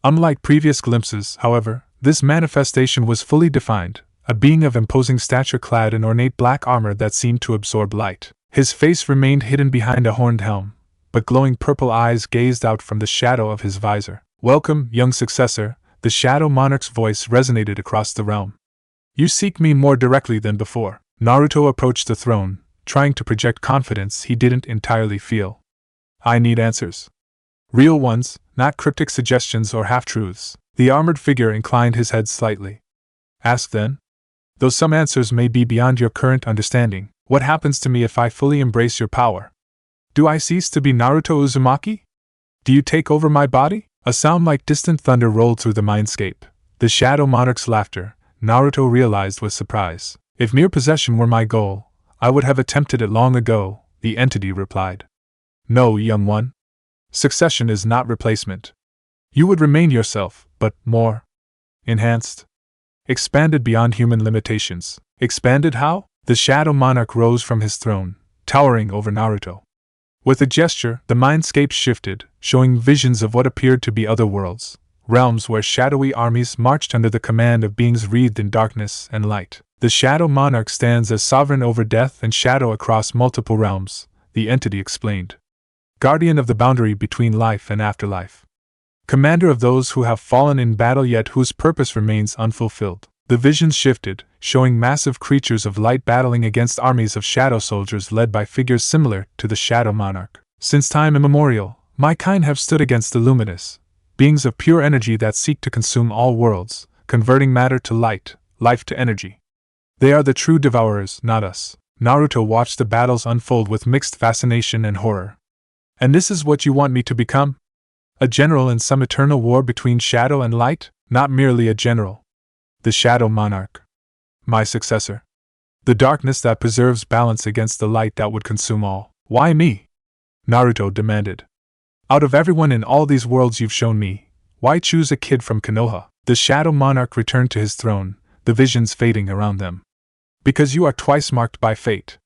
Unlike previous glimpses, however, this manifestation was fully defined, a being of imposing stature clad in ornate black armor that seemed to absorb light. His face remained hidden behind a horned helm, but glowing purple eyes gazed out from the shadow of his visor. "Welcome, young successor," the Shadow Monarch's voice resonated across the realm. "You seek me more directly than before." Naruto approached the throne, trying to project confidence he didn't entirely feel. "I need answers." Real ones, not cryptic suggestions or half-truths. The armored figure inclined his head slightly. Ask then. Though some answers may be beyond your current understanding, what happens to me if I fully embrace your power? Do I cease to be Naruto Uzumaki? Do you take over my body? A sound like distant thunder rolled through the mindscape. The Shadow Monarch's laughter, Naruto realized with surprise. If mere possession were my goal, I would have attempted it long ago, the entity replied. No, young one. Succession is not replacement. You would remain yourself, but more enhanced. Expanded beyond human limitations. Expanded how? The Shadow Monarch rose from his throne, towering over Naruto. With a gesture, the mindscape shifted, showing visions of what appeared to be other worlds, realms where shadowy armies marched under the command of beings wreathed in darkness and light. The Shadow Monarch stands as sovereign over death and shadow across multiple realms, the entity explained. Guardian of the boundary between life and afterlife. Commander of those who have fallen in battle yet whose purpose remains unfulfilled. The visions shifted, showing massive creatures of light battling against armies of shadow soldiers led by figures similar to the Shadow Monarch. Since time immemorial, my kind have stood against the luminous, beings of pure energy that seek to consume all worlds, converting matter to light, life to energy. They are the true devourers, not us. Naruto watched the battles unfold with mixed fascination and horror. And this is what you want me to become? A general in some eternal war between shadow and light? Not merely a general. The Shadow Monarch. My successor. The darkness that preserves balance against the light that would consume all. Why me? Naruto demanded. Out of everyone in all these worlds you've shown me, why choose a kid from Konoha? The Shadow Monarch returned to his throne, the visions fading around them. Because you are twice marked by fate.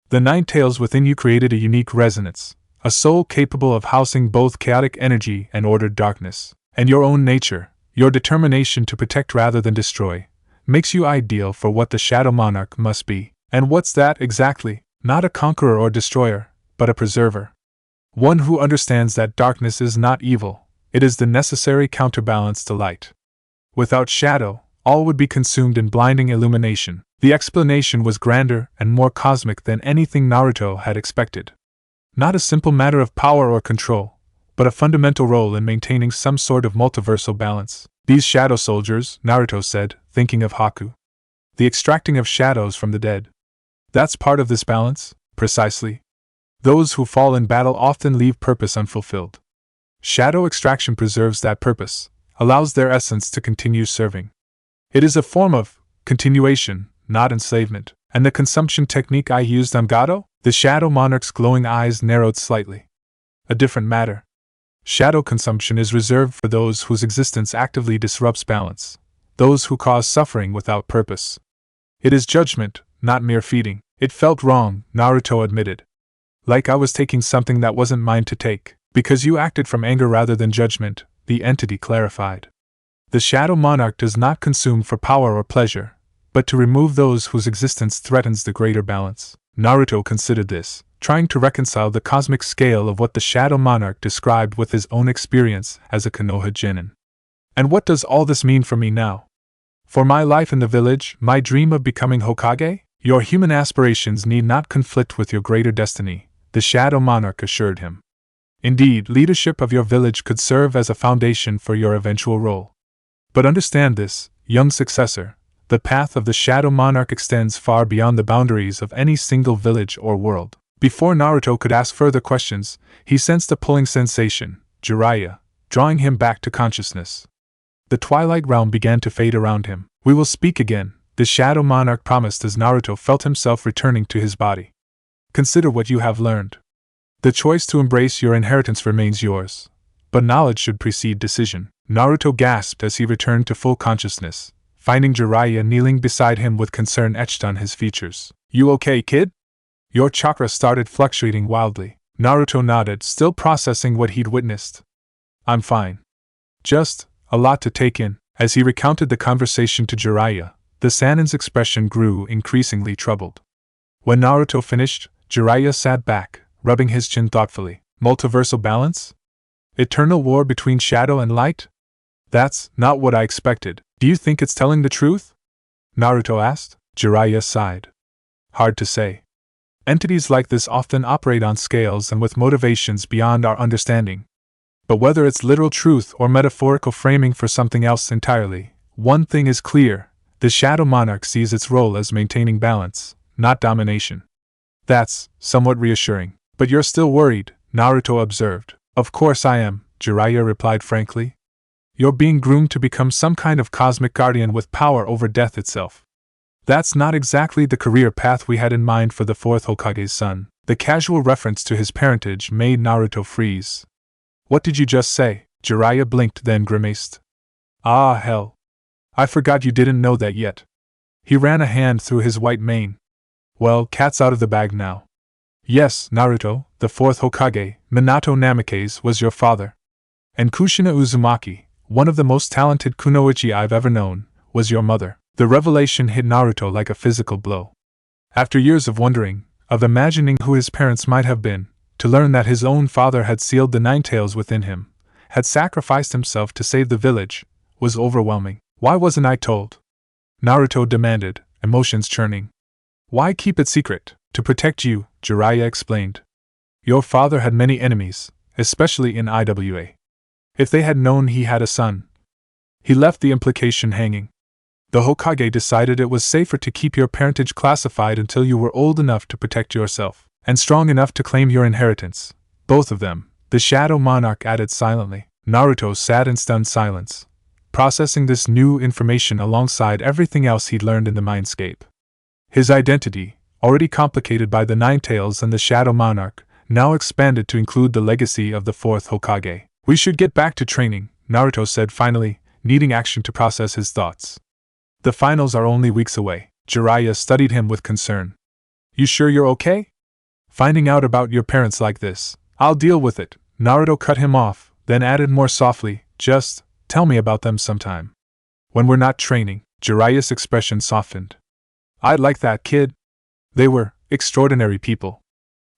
The nine tails within you created a unique resonance, a soul capable of housing both chaotic energy and ordered darkness. And your own nature, your determination to protect rather than destroy, makes you ideal for what the Shadow Monarch must be. And what's that exactly? Not a conqueror or destroyer, but a preserver. One who understands that darkness is not evil, it is the necessary counterbalance to light. Without shadow, all would be consumed in blinding illumination. The explanation was grander and more cosmic than anything Naruto had expected. Not a simple matter of power or control, but a fundamental role in maintaining some sort of multiversal balance. These shadow soldiers, Naruto said, thinking of Haku. The extracting of shadows from the dead. That's part of this balance, precisely. Those who fall in battle often leave purpose unfulfilled. Shadow extraction preserves that purpose, allows their essence to continue serving. It is a form of continuation, not enslavement. And the consumption technique I used on Gato? The Shadow Monarch's glowing eyes narrowed slightly. A different matter. Shadow consumption is reserved for those whose existence actively disrupts balance, those who cause suffering without purpose. It is judgment, not mere feeding. It felt wrong, Naruto admitted. Like I was taking something that wasn't mine to take. Because you acted from anger rather than judgment, the entity clarified. The Shadow Monarch does not consume for power or pleasure, but to remove those whose existence threatens the greater balance. Naruto considered this, trying to reconcile the cosmic scale of what the Shadow Monarch described with his own experience as a Konoha genin. And what does all this mean for me now? For my life in the village, my dream of becoming Hokage? Your human aspirations need not conflict with your greater destiny, the Shadow Monarch assured him. Indeed, leadership of your village could serve as a foundation for your eventual role. But understand this, young successor, the path of the Shadow Monarch extends far beyond the boundaries of any single village or world. Before Naruto could ask further questions, he sensed a pulling sensation, Jiraiya, drawing him back to consciousness. The Twilight Realm began to fade around him. We will speak again, the Shadow Monarch promised as Naruto felt himself returning to his body. Consider what you have learned. The choice to embrace your inheritance remains yours, but knowledge should precede decision. Naruto gasped as he returned to full consciousness, finding Jiraiya kneeling beside him with concern etched on his features. You okay, kid? Your chakra started fluctuating wildly. Naruto nodded, still processing what he'd witnessed. I'm fine. Just a lot to take in. As he recounted the conversation to Jiraiya, the Sannin's expression grew increasingly troubled. When Naruto finished, Jiraiya sat back, rubbing his chin thoughtfully. Multiversal balance? Eternal war between shadow and light? That's not what I expected. Do you think it's telling the truth? Naruto asked. Jiraiya sighed. Hard to say. Entities like this often operate on scales and with motivations beyond our understanding. But whether it's literal truth or metaphorical framing for something else entirely, one thing is clear: the Shadow Monarch sees its role as maintaining balance, not domination. That's somewhat reassuring. But you're still worried, Naruto observed. Of course I am, Jiraiya replied frankly. You're being groomed to become some kind of cosmic guardian with power over death itself. That's not exactly the career path we had in mind for the Fourth Hokage's son. The casual reference to his parentage made Naruto freeze. What did you just say? Jiraiya blinked, then grimaced. Ah, hell. I forgot you didn't know that yet. He ran a hand through his white mane. Well, cat's out of the bag now. Yes, Naruto, the Fourth Hokage, Minato Namikaze, was your father. And Kushina Uzumaki, one of the most talented kunoichi I've ever known, was your mother. The revelation hit Naruto like a physical blow. After years of wondering, of imagining who his parents might have been, to learn that his own father had sealed the nine tails within him, had sacrificed himself to save the village, was overwhelming. Why wasn't I told? Naruto demanded, emotions churning. Why keep it secret? To protect you, Jiraiya explained. Your father had many enemies, especially in IWA. If they had known he had a son. He left the implication hanging. The Hokage decided it was safer to keep your parentage classified until you were old enough to protect yourself, and strong enough to claim your inheritance. Both of them, the Shadow Monarch added silently. Naruto sat in stunned silence, processing this new information alongside everything else he'd learned in the mindscape. His identity, already complicated by the Nine Tails and the Shadow Monarch, now expanded to include the legacy of the Fourth Hokage. We should get back to training, Naruto said finally, needing action to process his thoughts. The finals are only weeks away. Jiraiya studied him with concern. You sure you're okay? Finding out about your parents like this. I'll deal with it. Naruto cut him off, then added more softly, just tell me about them sometime. When we're not training. Jiraiya's expression softened. I'd like that, kid. They were extraordinary people.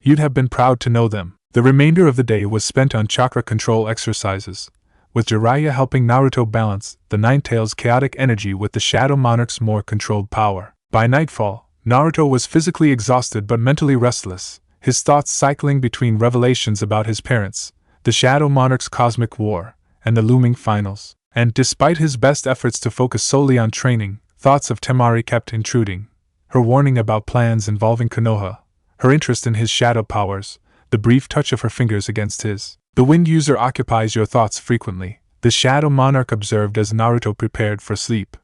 You'd have been proud to know them. The remainder of the day was spent on chakra control exercises, with Jiraiya helping Naruto balance the Nine Tails' chaotic energy with the Shadow Monarch's more controlled power. By nightfall, Naruto was physically exhausted but mentally restless, his thoughts cycling between revelations about his parents, the Shadow Monarch's cosmic war, and the looming finals. And despite his best efforts to focus solely on training, thoughts of Temari kept intruding. Her warning about plans involving Konoha, her interest in his shadow powers, the brief touch of her fingers against his. The wind user occupies your thoughts frequently, the Shadow Monarch observed as Naruto prepared for sleep.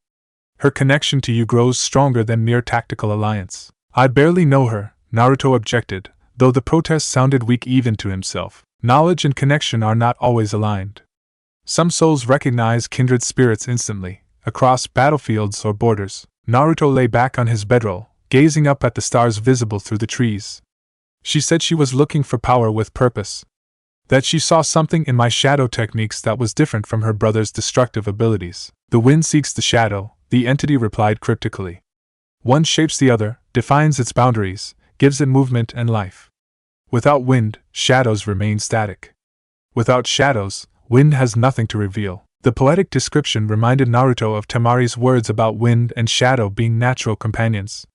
Her connection to you grows stronger than mere tactical alliance. I barely know her, Naruto objected, though the protest sounded weak even to himself. Knowledge and connection are not always aligned. Some souls recognize kindred spirits instantly, across battlefields or borders. Naruto lay back on his bedroll, gazing up at the stars visible through the trees. She said she was looking for power with purpose. That she saw something in my shadow techniques that was different from her brother's destructive abilities. The wind seeks the shadow, the entity replied cryptically. One shapes the other, defines its boundaries, gives it movement and life. Without wind, shadows remain static. Without shadows, wind has nothing to reveal. The poetic description reminded Naruto of Temari's words about wind and shadow being natural companions.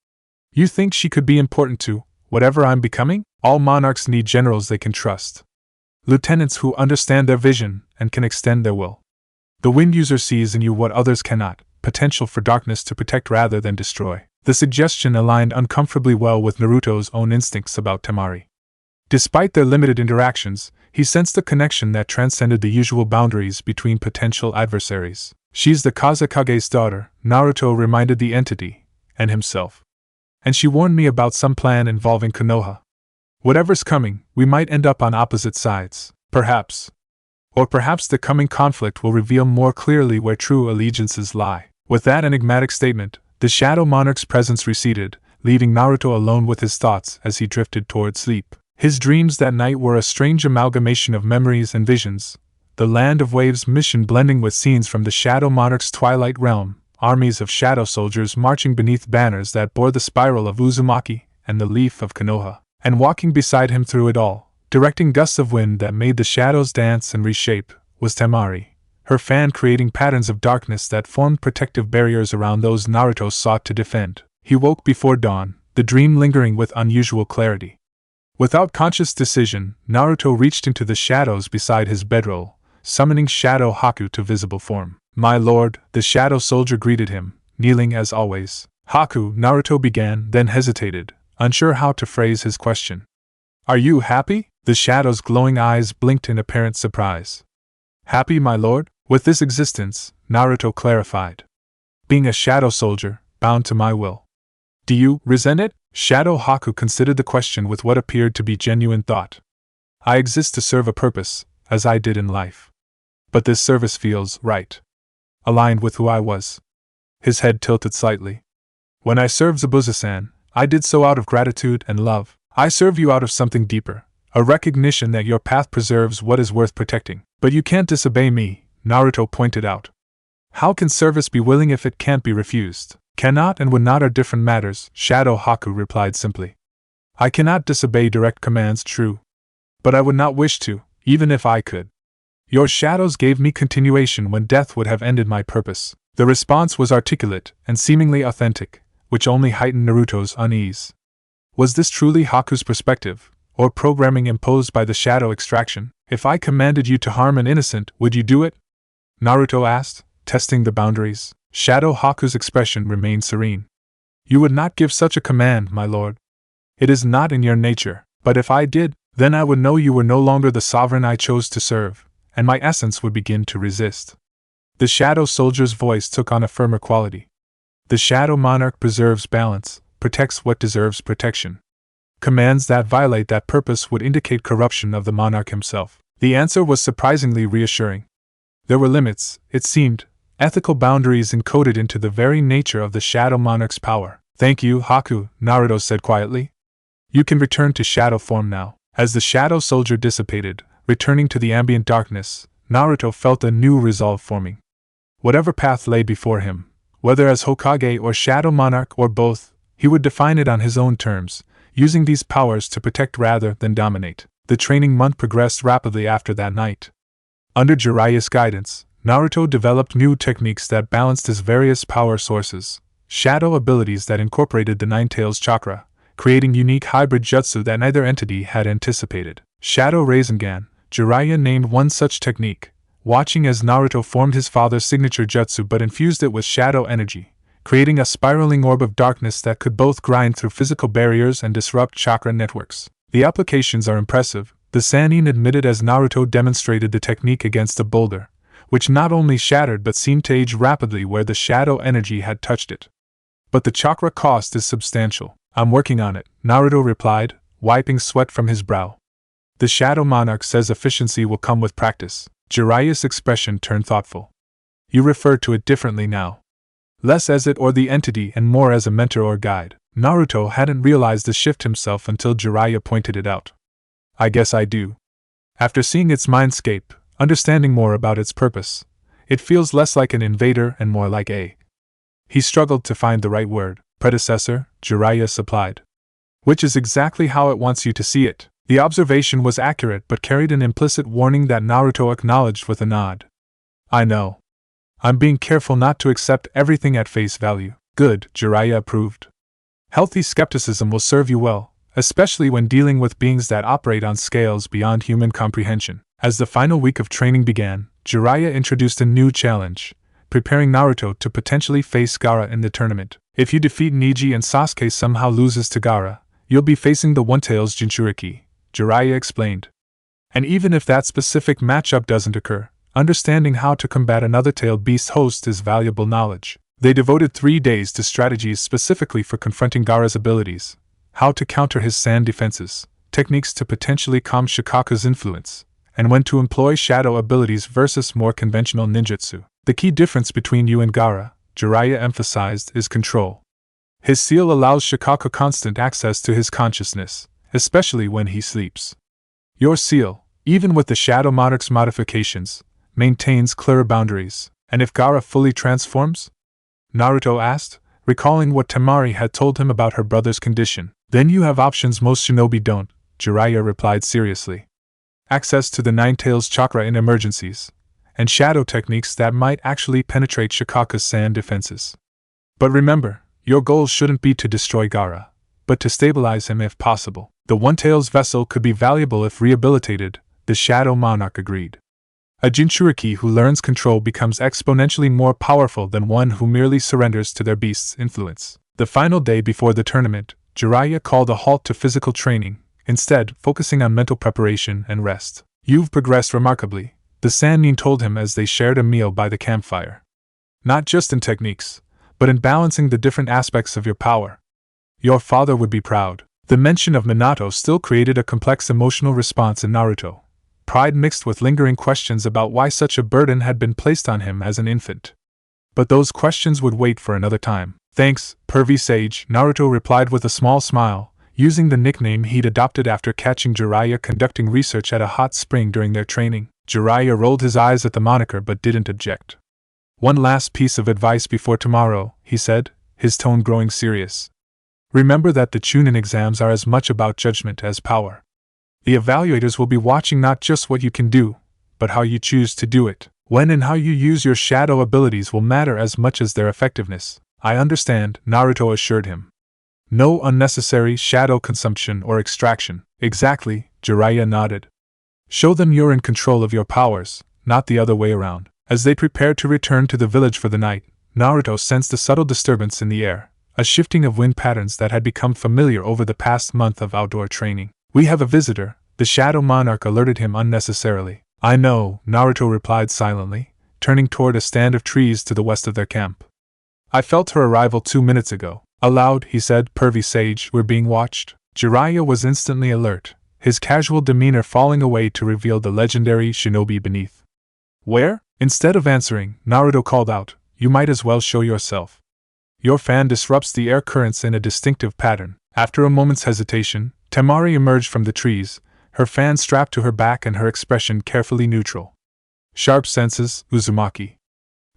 You think she could be important to whatever I'm becoming? All monarchs need generals they can trust. Lieutenants who understand their vision and can extend their will. The wind user sees in you what others cannot, potential for darkness to protect rather than destroy. The suggestion aligned uncomfortably well with Naruto's own instincts about Temari. Despite their limited interactions, he sensed a connection that transcended the usual boundaries between potential adversaries. She's the Kazekage's daughter, Naruto reminded the entity, and himself. And she warned me about some plan involving Konoha. Whatever's coming, we might end up on opposite sides, perhaps. Or perhaps the coming conflict will reveal more clearly where true allegiances lie. With that enigmatic statement, the Shadow Monarch's presence receded, leaving Naruto alone with his thoughts as he drifted toward sleep. His dreams that night were a strange amalgamation of memories and visions, the Land of Waves mission blending with scenes from the Shadow Monarch's twilight realm, armies of shadow soldiers marching beneath banners that bore the spiral of Uzumaki and the leaf of Konoha. And walking beside him through it all, directing gusts of wind that made the shadows dance and reshape, was Temari, her fan creating patterns of darkness that formed protective barriers around those Naruto sought to defend. He woke before dawn, the dream lingering with unusual clarity. Without conscious decision, Naruto reached into the shadows beside his bedroll, summoning Shadow Haku to visible form. "My lord," the shadow soldier greeted him, kneeling as always. "Haku," Naruto began, then hesitated, unsure how to phrase his question. "Are you happy?" The shadow's glowing eyes blinked in apparent surprise. "Happy, my lord? With this existence," Naruto clarified. "Being a shadow soldier, bound to my will." "Do you resent it?" Shadow Haku considered the question with what appeared to be genuine thought. "I exist to serve a purpose, as I did in life. But this service feels right. Aligned with who I was." His head tilted slightly. "When I served Zabuza-san, I did so out of gratitude and love. I serve you out of something deeper, a recognition that your path preserves what is worth protecting. But you can't disobey me," Naruto pointed out. "How can service be willing if it can't be refused?" "Cannot and would not are different matters," Shadow Haku replied simply. "I cannot disobey direct commands, true. But I would not wish to, even if I could. Your shadows gave me continuation when death would have ended my purpose." The response was articulate and seemingly authentic, which only heightened Naruto's unease. Was this truly Haku's perspective, or programming imposed by the shadow extraction? "If I commanded you to harm an innocent, would you do it?" Naruto asked, testing the boundaries. Shadow Haku's expression remained serene. "You would not give such a command, my lord. It is not in your nature. But if I did, then I would know you were no longer the sovereign I chose to serve, and my essence would begin to resist." The shadow soldier's voice took on a firmer quality. "The Shadow Monarch preserves balance, protects what deserves protection. Commands that violate that purpose would indicate corruption of the monarch himself." The answer was surprisingly reassuring. There were limits, it seemed, ethical boundaries encoded into the very nature of the Shadow Monarch's power. "Thank you, Haku," Naruto said quietly. "You can return to shadow form now." As the shadow soldier dissipated, returning to the ambient darkness, Naruto felt a new resolve forming. Whatever path lay before him, whether as Hokage or Shadow Monarch or both, he would define it on his own terms, using these powers to protect rather than dominate. The training month progressed rapidly after that night. Under Jiraiya's guidance, Naruto developed new techniques that balanced his various power sources, shadow abilities that incorporated the Nine-Tails chakra, creating unique hybrid jutsu that neither entity had anticipated. Shadow Rasengan, Jiraiya named one such technique, watching as Naruto formed his father's signature jutsu but infused it with shadow energy, creating a spiraling orb of darkness that could both grind through physical barriers and disrupt chakra networks. "The applications are impressive," the Sannin admitted as Naruto demonstrated the technique against a boulder, which not only shattered but seemed to age rapidly where the shadow energy had touched it. "But the chakra cost is substantial." "I'm working on it," Naruto replied, wiping sweat from his brow. "The Shadow Monarch says efficiency will come with practice." Jiraiya's expression turned thoughtful. "You refer to it differently now. Less as it or the entity and more as a mentor or guide." Naruto hadn't realized the shift himself until Jiraiya pointed it out. "I guess I do. After seeing its mindscape, understanding more about its purpose, it feels less like an invader and more like a..." He struggled to find the right word. "Predecessor," Jiraiya supplied. "Which is exactly how it wants you to see it." The observation was accurate but carried an implicit warning that Naruto acknowledged with a nod. "I know. I'm being careful not to accept everything at face value." "Good," Jiraiya approved. "Healthy skepticism will serve you well, especially when dealing with beings that operate on scales beyond human comprehension." As the final week of training began, Jiraiya introduced a new challenge, preparing Naruto to potentially face Gaara in the tournament. "If you defeat Neji and Sasuke somehow loses to Gaara, you'll be facing the One-Tails Jinchuriki," Jiraiya explained. "And even if that specific matchup doesn't occur, understanding how to combat another tailed beast host is valuable knowledge." They devoted 3 days to strategies specifically for confronting Gaara's abilities, how to counter his sand defenses, techniques to potentially calm Shikaku's influence, and when to employ shadow abilities versus more conventional ninjutsu. "The key difference between you and Gaara," Jiraiya emphasized, "is control. His seal allows Shikaku constant access to his consciousness, especially when he sleeps. Your seal, even with the Shadow Monarch's modifications, maintains clearer boundaries." "And if Gaara fully transforms?" Naruto asked, recalling what Temari had told him about her brother's condition. "Then you have options most shinobi don't," Jiraiya replied seriously. "Access to the Nine-Tails chakra in emergencies, and shadow techniques that might actually penetrate Shikaku's sand defenses. But remember, your goal shouldn't be to destroy Gaara, but to stabilize him if possible." "The One-Tails vessel could be valuable if rehabilitated," the Shadow Monarch agreed. A jinchuriki who learns control becomes exponentially more powerful than one who merely surrenders to their beast's influence. The final day before the tournament, Jiraiya called a halt to physical training, instead focusing on mental preparation and rest. "You've progressed remarkably," the Sannin told him as they shared a meal by the campfire. "Not just in techniques, but in balancing the different aspects of your power. Your father would be proud." The mention of Minato still created a complex emotional response in Naruto, pride mixed with lingering questions about why such a burden had been placed on him as an infant. But those questions would wait for another time. "Thanks, pervy sage," Naruto replied with a small smile, using the nickname he'd adopted after catching Jiraiya conducting research at a hot spring during their training. Jiraiya rolled his eyes at the moniker but didn't object. "One last piece of advice before tomorrow," he said, his tone growing serious. "Remember that the chunin exams are as much about judgment as power. The evaluators will be watching not just what you can do, but how you choose to do it. When and how you use your shadow abilities will matter as much as their effectiveness." "I understand," Naruto assured him. "No unnecessary shadow consumption or extraction." "Exactly," Jiraiya nodded. "Show them you're in control of your powers, not the other way around." As they prepared to return to the village for the night, Naruto sensed a subtle disturbance in the air, a shifting of wind patterns that had become familiar over the past month of outdoor training. "We have a visitor," the Shadow Monarch alerted him unnecessarily. "I know," Naruto replied silently, turning toward a stand of trees to the west of their camp. "I felt her arrival 2 minutes ago." Aloud, he said, "Pervy sage, we're being watched." Jiraiya was instantly alert, his casual demeanor falling away to reveal the legendary shinobi beneath. "Where?" Instead of answering, Naruto called out, "You might as well show yourself. Your fan disrupts the air currents in a distinctive pattern." After a moment's hesitation, Temari emerged from the trees, her fan strapped to her back and her expression carefully neutral. "Sharp senses, Uzumaki.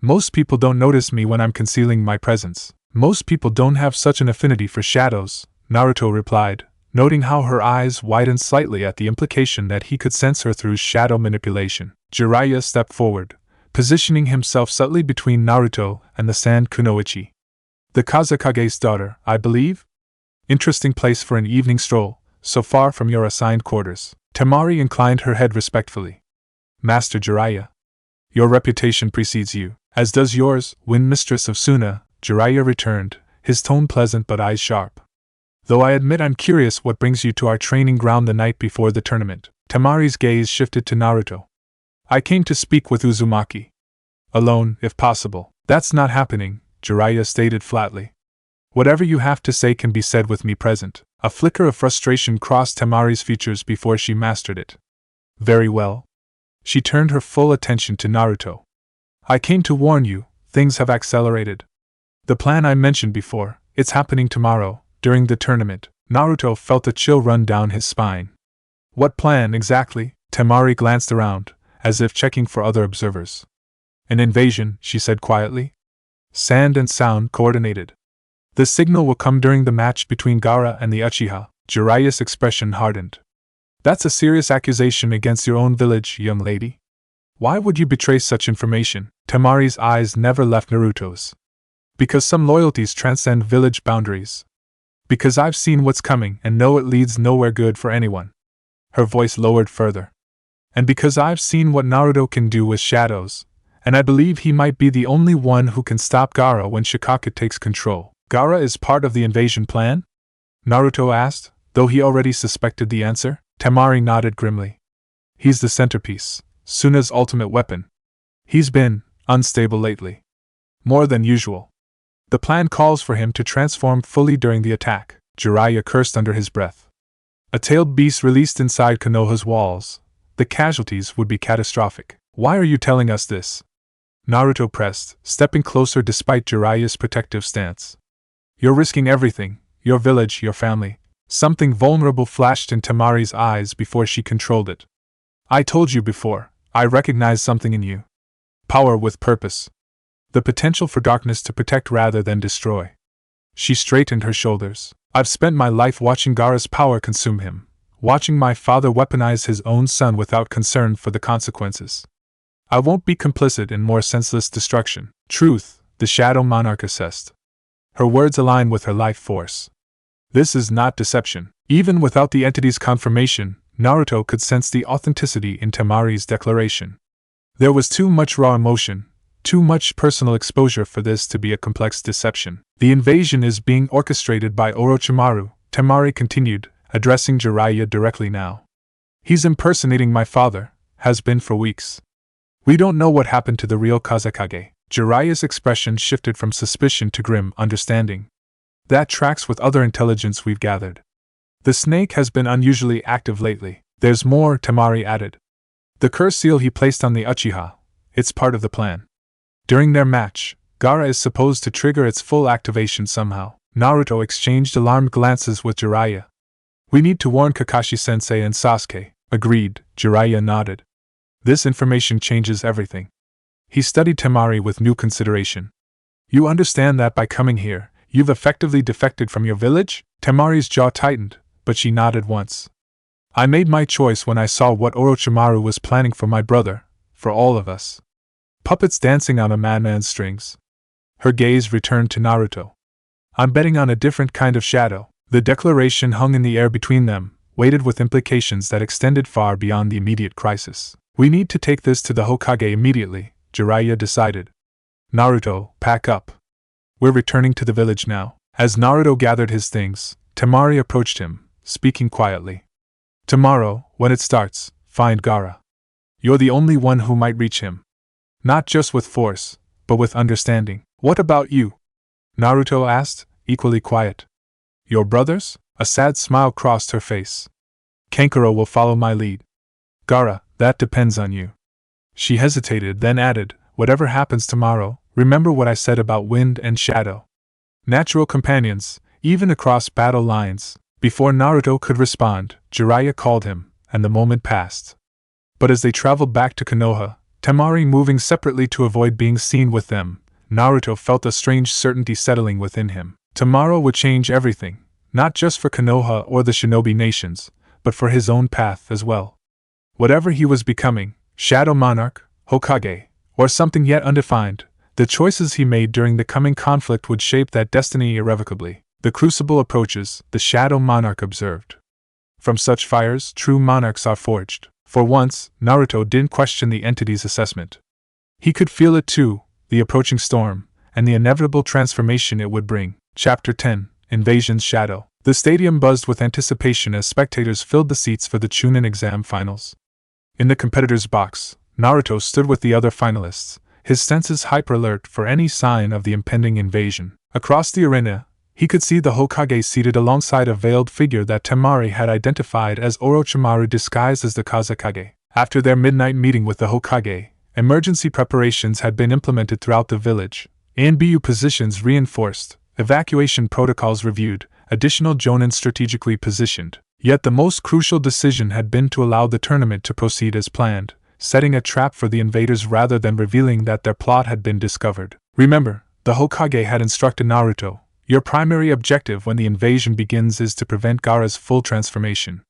Most people don't notice me when I'm concealing my presence." "Most people don't have such an affinity for shadows," Naruto replied, noting how her eyes widened slightly at the implication that he could sense her through shadow manipulation. Jiraiya stepped forward, positioning himself subtly between Naruto and the Sand Kunoichi. "The Kazekage's daughter, I believe? Interesting place for an evening stroll, so far from your assigned quarters." Temari inclined her head respectfully. "Master Jiraiya, your reputation precedes you, as does yours, Wind Mistress of Suna," Jiraiya returned, his tone pleasant but eyes sharp. "Though I admit I'm curious what brings you to our training ground the night before the tournament." Temari's gaze shifted to Naruto. "I came to speak with Uzumaki. Alone, if possible." "That's not happening," Jiraiya stated flatly. "Whatever you have to say can be said with me present." A flicker of frustration crossed Temari's features before she mastered it. "Very well." She turned her full attention to Naruto. "I came to warn you, things have accelerated. The plan I mentioned before, it's happening tomorrow, during the tournament." Naruto felt a chill run down his spine. "What plan exactly?" Temari glanced around, as if checking for other observers. "An invasion," she said quietly. "Sand and sound coordinated. The signal will come during the match between Gaara and the Uchiha." Jiraiya's expression hardened. "That's a serious accusation against your own village, young lady. Why would you betray such information?" Temari's eyes never left Naruto's. "Because some loyalties transcend village boundaries. Because I've seen what's coming and know it leads nowhere good for anyone." Her voice lowered further. "And because I've seen what Naruto can do with shadows, and I believe he might be the only one who can stop Gaara when Shikaka takes control." "Gaara is part of the invasion plan?" Naruto asked, though he already suspected the answer. Temari nodded grimly. "He's the centerpiece, Suna's ultimate weapon. He's been unstable lately. More than usual. The plan calls for him to transform fully during the attack." Jiraiya cursed under his breath. "A tailed beast released inside Konoha's walls. The casualties would be catastrophic." "Why are you telling us this?" Naruto pressed, stepping closer despite Jiraiya's protective stance. "You're risking everything, your village, your family." Something vulnerable flashed in Temari's eyes before she controlled it. "I told you before, I recognize something in you. Power with purpose. The potential for darkness to protect rather than destroy." She straightened her shoulders. "I've spent my life watching Gaara's power consume him, watching my father weaponize his own son without concern for the consequences. I won't be complicit in more senseless destruction." "Truth," the Shadow Monarch assessed. Her words align with her life force. This is not deception. Even without the entity's confirmation, Naruto could sense the authenticity in Temari's declaration. There was too much raw emotion, too much personal exposure for this to be a complex deception. The invasion is being orchestrated by Orochimaru, Temari continued, addressing Jiraiya directly now. He's impersonating my father, has been for weeks. We don't know what happened to the real Kazekage. Jiraiya's expression shifted from suspicion to grim understanding. That tracks with other intelligence we've gathered. The snake has been unusually active lately. There's more, Temari added. The curse seal he placed on the Uchiha. It's part of the plan. During their match, Gaara is supposed to trigger its full activation somehow. Naruto exchanged alarmed glances with Jiraiya. We need to warn Kakashi-sensei and Sasuke. Agreed, Jiraiya nodded. This information changes everything. He studied Temari with new consideration. You understand that by coming here, you've effectively defected from your village? Temari's jaw tightened, but she nodded once. I made my choice when I saw what Orochimaru was planning for my brother, for all of us. Puppets dancing on a madman's strings. Her gaze returned to Naruto. I'm betting on a different kind of shadow. The declaration hung in the air between them, weighted with implications that extended far beyond the immediate crisis. We need to take this to the Hokage immediately, Jiraiya decided. Naruto, pack up. We're returning to the village now. As Naruto gathered his things, Temari approached him, speaking quietly. Tomorrow, when it starts, find Gaara. You're the only one who might reach him. Not just with force, but with understanding. What about you? Naruto asked, equally quiet. Your brothers? A sad smile crossed her face. Kankuro will follow my lead. Gaara, that depends on you. She hesitated, then added, whatever happens tomorrow, remember what I said about wind and shadow. Natural companions, even across battle lines. Before Naruto could respond, Jiraiya called him, and the moment passed. But as they traveled back to Konoha, Temari moving separately to avoid being seen with them, Naruto felt a strange certainty settling within him. Tomorrow would change everything, not just for Konoha or the shinobi nations, but for his own path as well. Whatever he was becoming, Shadow Monarch, Hokage, or something yet undefined, the choices he made during the coming conflict would shape that destiny irrevocably. The crucible approaches, the Shadow Monarch observed. From such fires, true monarchs are forged. For once, Naruto didn't question the entity's assessment. He could feel it too, the approaching storm, and the inevitable transformation it would bring. Chapter 10, Invasion's Shadow. The stadium buzzed with anticipation as spectators filled the seats for the chunin exam finals. In the competitor's box, Naruto stood with the other finalists, his senses hyper-alert for any sign of the impending invasion. Across the arena, he could see the Hokage seated alongside a veiled figure that Temari had identified as Orochimaru disguised as the Kazekage. After their midnight meeting with the Hokage, emergency preparations had been implemented throughout the village, ANBU positions reinforced, evacuation protocols reviewed, additional jonin strategically positioned. Yet the most crucial decision had been to allow the tournament to proceed as planned, setting a trap for the invaders rather than revealing that their plot had been discovered. Remember, the Hokage had instructed Naruto, your primary objective when the invasion begins is to prevent Gaara's full transformation.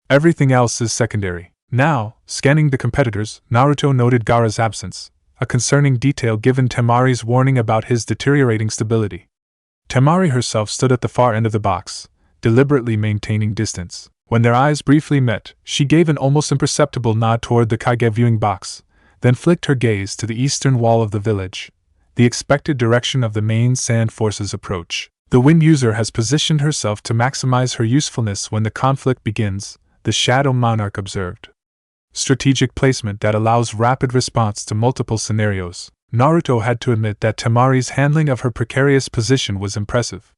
Everything else is secondary. Now, scanning the competitors, Naruto noted Gaara's absence, a concerning detail given Temari's warning about his deteriorating stability. Temari herself stood at the far end of the box, deliberately maintaining distance. When their eyes briefly met, she gave an almost imperceptible nod toward the Kage viewing box, then flicked her gaze to the eastern wall of the village, the expected direction of the main sand force's approach. The wind user has positioned herself to maximize her usefulness when the conflict begins, the Shadow Monarch observed. Strategic placement that allows rapid response to multiple scenarios. Naruto had to admit that Temari's handling of her precarious position was impressive.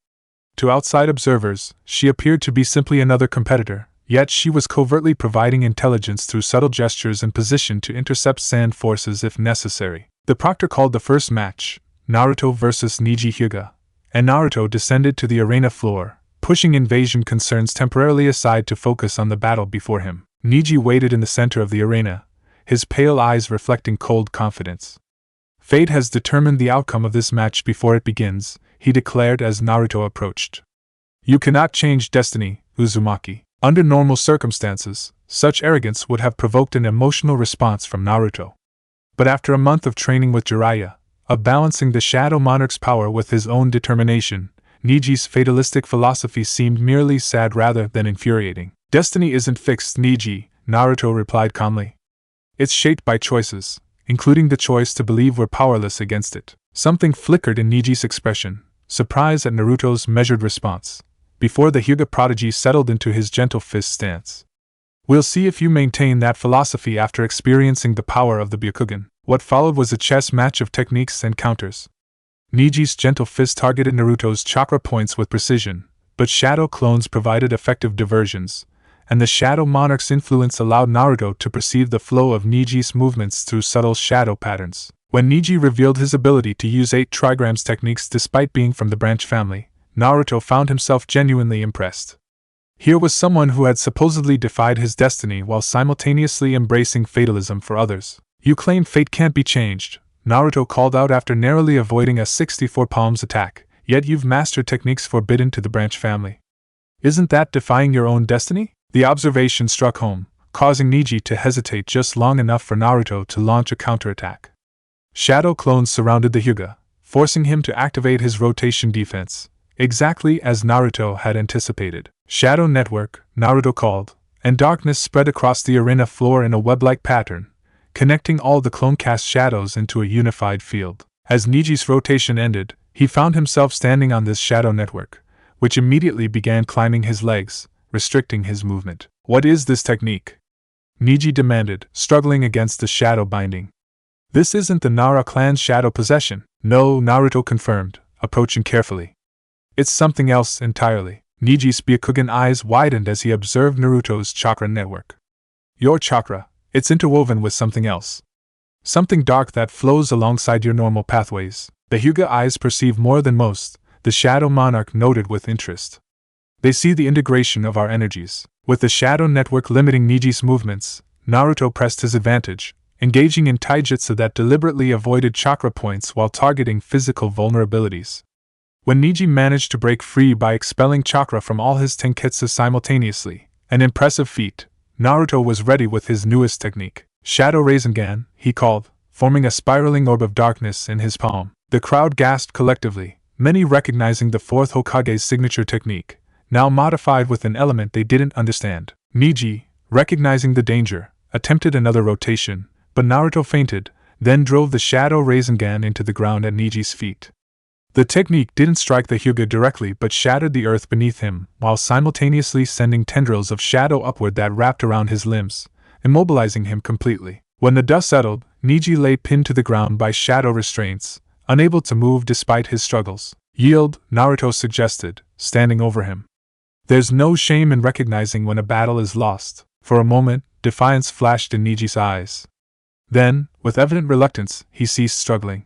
To outside observers, she appeared to be simply another competitor, yet she was covertly providing intelligence through subtle gestures and positioned to intercept sand forces if necessary. The proctor called the first match, Naruto vs. Neji Hyuga, and Naruto descended to the arena floor, pushing invasion concerns temporarily aside to focus on the battle before him. Neji waited in the center of the arena, his pale eyes reflecting cold confidence. Fate has determined the outcome of this match before it begins, he declared as Naruto approached. You cannot change destiny, Uzumaki. Under normal circumstances, such arrogance would have provoked an emotional response from Naruto. But after a month of training with Jiraiya, of balancing the Shadow Monarch's power with his own determination, Neji's fatalistic philosophy seemed merely sad rather than infuriating. Destiny isn't fixed, Neji, Naruto replied calmly. It's shaped by choices, including the choice to believe we're powerless against it. Something flickered in Niji's expression, surprise at Naruto's measured response, before the Hyuga prodigy settled into his gentle fist stance. We'll see if you maintain that philosophy after experiencing the power of the Byakugan. What followed was a chess match of techniques and counters. Niji's gentle fist targeted Naruto's chakra points with precision, but shadow clones provided effective diversions, and the Shadow Monarch's influence allowed Naruto to perceive the flow of Niji's movements through subtle shadow patterns. When Niji revealed his ability to use 8 trigrams techniques despite being from the branch family, Naruto found himself genuinely impressed. Here was someone who had supposedly defied his destiny while simultaneously embracing fatalism for others. You claim fate can't be changed, Naruto called out after narrowly avoiding a 64 palms attack, yet you've mastered techniques forbidden to the branch family. Isn't that defying your own destiny? The observation struck home, causing Niji to hesitate just long enough for Naruto to launch a counterattack. Shadow clones surrounded the Hyuga, forcing him to activate his rotation defense, exactly as Naruto had anticipated. Shadow Network, Naruto called, and darkness spread across the arena floor in a web-like pattern, connecting all the clone-cast shadows into a unified field. As Niji's rotation ended, he found himself standing on this shadow network, which immediately began climbing his legs, restricting his movement. What is this technique? Niji demanded, struggling against the shadow binding. This isn't the Nara clan's shadow possession. No, Naruto confirmed, approaching carefully. It's something else entirely. Niji's Byakugan eyes widened as he observed Naruto's chakra network. Your chakra, it's interwoven with something else. Something dark that flows alongside your normal pathways. The Hyuga eyes perceive more than most, the Shadow Monarch noted with interest. They see the integration of our energies. With the shadow network limiting Niji's movements, Naruto pressed his advantage, engaging in taijutsu that deliberately avoided chakra points while targeting physical vulnerabilities. When Niji managed to break free by expelling chakra from all his tenketsu simultaneously, an impressive feat, Naruto was ready with his newest technique. Shadow Rasengan, he called, forming a spiraling orb of darkness in his palm. The crowd gasped collectively, many recognizing the Fourth Hokage's signature technique, now modified with an element they didn't understand. Niji, recognizing the danger, attempted another rotation, but Naruto feinted, then drove the Shadow Rasengan into the ground at Niji's feet. The technique didn't strike the Hyuga directly but shattered the earth beneath him, while simultaneously sending tendrils of shadow upward that wrapped around his limbs, immobilizing him completely. When the dust settled, Niji lay pinned to the ground by shadow restraints, unable to move despite his struggles. Yield, Naruto suggested, standing over him. There's no shame in recognizing when a battle is lost. For a moment, defiance flashed in Niji's eyes. Then, with evident reluctance, he ceased struggling.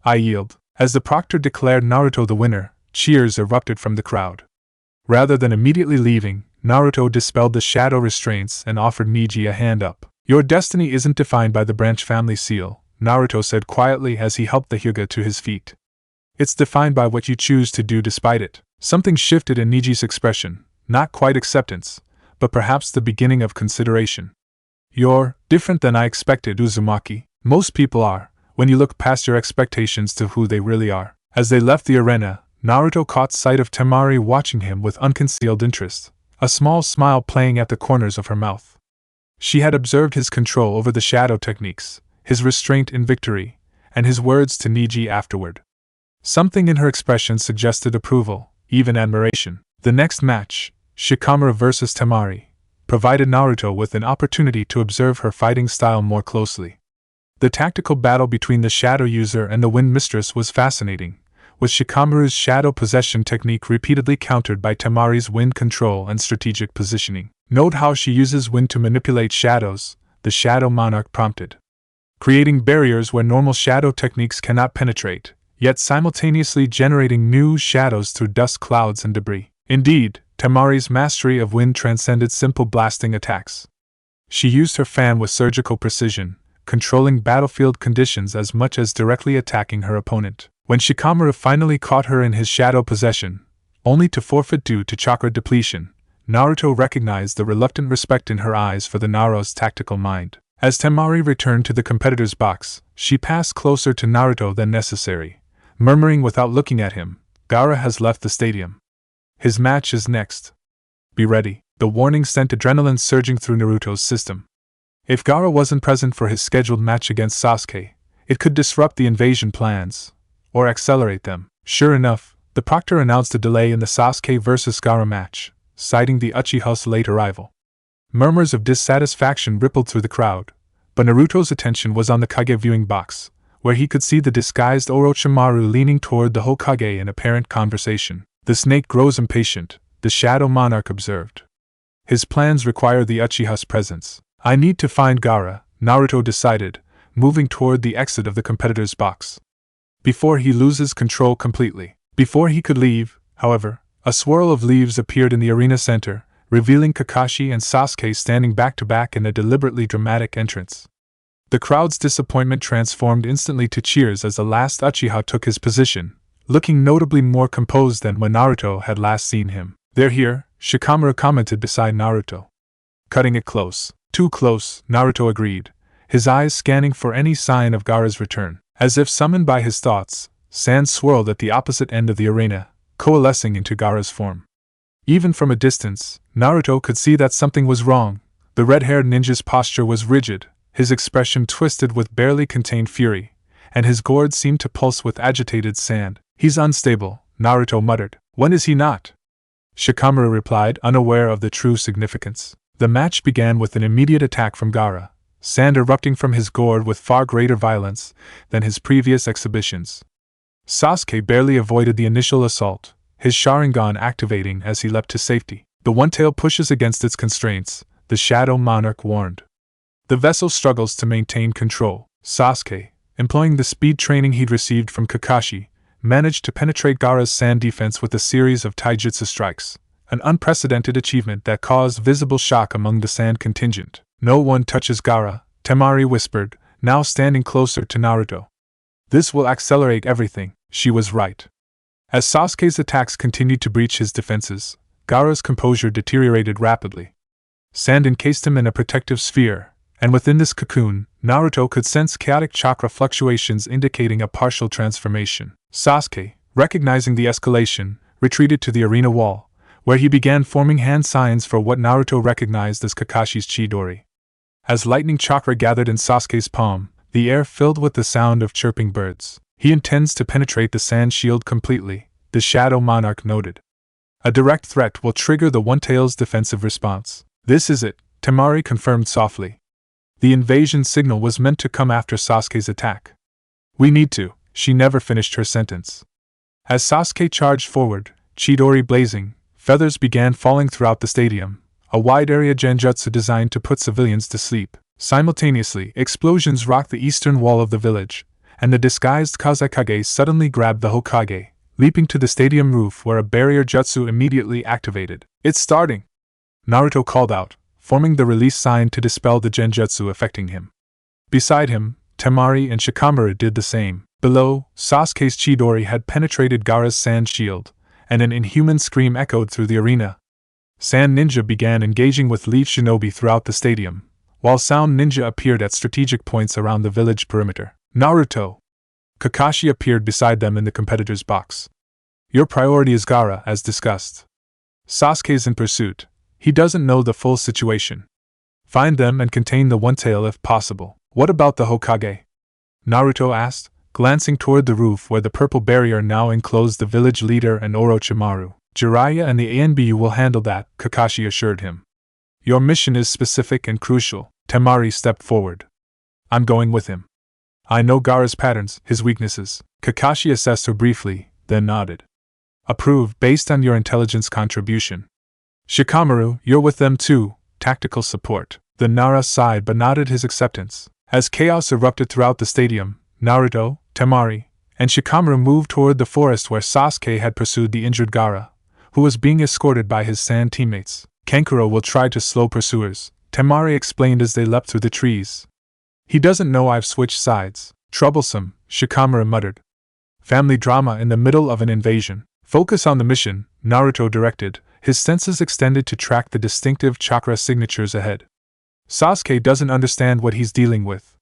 I yield. As the proctor declared Naruto the winner, cheers erupted from the crowd. Rather than immediately leaving, Naruto dispelled the shadow restraints and offered Niji a hand up. Your destiny isn't defined by the branch family seal, Naruto said quietly as he helped the Hyuga to his feet. It's defined by what you choose to do despite it. Something shifted in Niji's expression, not quite acceptance, but perhaps the beginning of consideration. You're different than I expected, Uzumaki. Most people are, when you look past your expectations to who they really are. As they left the arena, Naruto caught sight of Temari watching him with unconcealed interest, a small smile playing at the corners of her mouth. She had observed his control over the shadow techniques, his restraint in victory, and his words to Niji afterward. Something in her expression suggested approval, even admiration. The next match, Shikamaru vs. Temari, provided Naruto with an opportunity to observe her fighting style more closely. The tactical battle between the Shadow User and the Wind Mistress was fascinating, with Shikamaru's shadow possession technique repeatedly countered by Temari's wind control and strategic positioning. Note how she uses wind to manipulate shadows, the Shadow Monarch prompted. Creating barriers where normal shadow techniques cannot penetrate, yet simultaneously generating new shadows through dust clouds and debris. Indeed, Temari's mastery of wind transcended simple blasting attacks. She used her fan with surgical precision, controlling battlefield conditions as much as directly attacking her opponent. When Shikamaru finally caught her in his shadow possession, only to forfeit due to chakra depletion, Naruto recognized the reluctant respect in her eyes for the Naruto's tactical mind. As Temari returned to the competitor's box, she passed closer to Naruto than necessary, murmuring without looking at him, "Gaara has left the stadium. His match is next. Be ready." The warning sent adrenaline surging through Naruto's system. If Gaara wasn't present for his scheduled match against Sasuke, it could disrupt the invasion plans, or accelerate them. Sure enough, the proctor announced a delay in the Sasuke vs. Gaara match, citing the Uchiha's late arrival. Murmurs of dissatisfaction rippled through the crowd, but Naruto's attention was on the Kage viewing box, where he could see the disguised Orochimaru leaning toward the Hokage in apparent conversation. "The snake grows impatient," the Shadow Monarch observed. "His plans require the Uchiha's presence. I need to find Gaara," Naruto decided, moving toward the exit of the competitor's box. Before he loses control completely. Before he could leave, however, a swirl of leaves appeared in the arena center, revealing Kakashi and Sasuke standing back-to-back in a deliberately dramatic entrance. The crowd's disappointment transformed instantly to cheers as the last Uchiha took his position, looking notably more composed than when Naruto had last seen him. "They're here," Shikamaru commented beside Naruto. "Cutting it close." "Too close," Naruto agreed, his eyes scanning for any sign of Gaara's return. As if summoned by his thoughts, sand swirled at the opposite end of the arena, coalescing into Gaara's form. Even from a distance, Naruto could see that something was wrong. The red-haired ninja's posture was rigid, his expression twisted with barely contained fury, and his gourd seemed to pulse with agitated sand. "He's unstable," Naruto muttered. "When is he not?" Shikamaru replied, unaware of the true significance. The match began with an immediate attack from Gaara, sand erupting from his gourd with far greater violence than his previous exhibitions. Sasuke barely avoided the initial assault, his Sharingan activating as he leapt to safety. "The one-tail pushes against its constraints," the Shadow Monarch warned. "The vessel struggles to maintain control." Sasuke, employing the speed training he'd received from Kakashi, managed to penetrate Gaara's sand defense with a series of taijutsu strikes, an unprecedented achievement that caused visible shock among the sand contingent. "No one touches Gaara," Temari whispered, now standing closer to Naruto. "This will accelerate everything." She was right. As Sasuke's attacks continued to breach his defenses, Gaara's composure deteriorated rapidly. Sand encased him in a protective sphere, and within this cocoon, Naruto could sense chaotic chakra fluctuations indicating a partial transformation. Sasuke, recognizing the escalation, retreated to the arena wall, where he began forming hand signs for what Naruto recognized as Kakashi's Chidori. As lightning chakra gathered in Sasuke's palm, the air filled with the sound of chirping birds. "He intends to penetrate the sand shield completely," the Shadow Monarch noted. "A direct threat will trigger the One-Tail's defensive response." "This is it," Temari confirmed softly. The invasion signal was meant to come after Sasuke's attack. "We need to," she never finished her sentence. As Sasuke charged forward, Chidori blazing, feathers began falling throughout the stadium, a wide-area genjutsu designed to put civilians to sleep. Simultaneously, explosions rocked the eastern wall of the village, and the disguised Kazekage suddenly grabbed the Hokage, leaping to the stadium roof where a barrier jutsu immediately activated. "It's starting!" Naruto called out, forming the release sign to dispel the genjutsu affecting him. Beside him, Temari and Shikamaru did the same. Below, Sasuke's Chidori had penetrated Gaara's sand shield, and an inhuman scream echoed through the arena. Sand Ninja began engaging with Leaf Shinobi throughout the stadium, while Sound Ninja appeared at strategic points around the village perimeter. "Naruto!" Kakashi appeared beside them in the competitor's box. "Your priority is Gaara, as discussed. Sasuke's in pursuit. He doesn't know the full situation. Find them and contain the One-Tail if possible." "What about the Hokage?" Naruto asked, glancing toward the roof where the purple barrier now enclosed the village leader and Orochimaru. "Jiraiya and the ANBU will handle that," Kakashi assured him. "Your mission is specific and crucial." Temari stepped forward. "I'm going with him. I know Gaara's patterns, his weaknesses." Kakashi assessed her briefly, then nodded. "Approved based on your intelligence contribution." "Shikamaru, you're with them too, tactical support." The Nara sighed but nodded his acceptance. As chaos erupted throughout the stadium, Naruto, Temari, and Shikamaru moved toward the forest where Sasuke had pursued the injured Gaara, who was being escorted by his sand teammates. "Kankuro will try to slow pursuers," Temari explained as they leapt through the trees. "He doesn't know I've switched sides." "Troublesome," Shikamaru muttered. "Family drama in the middle of an invasion." "Focus on the mission," Naruto directed, his senses extended to track the distinctive chakra signatures ahead. "Sasuke doesn't understand what he's dealing with.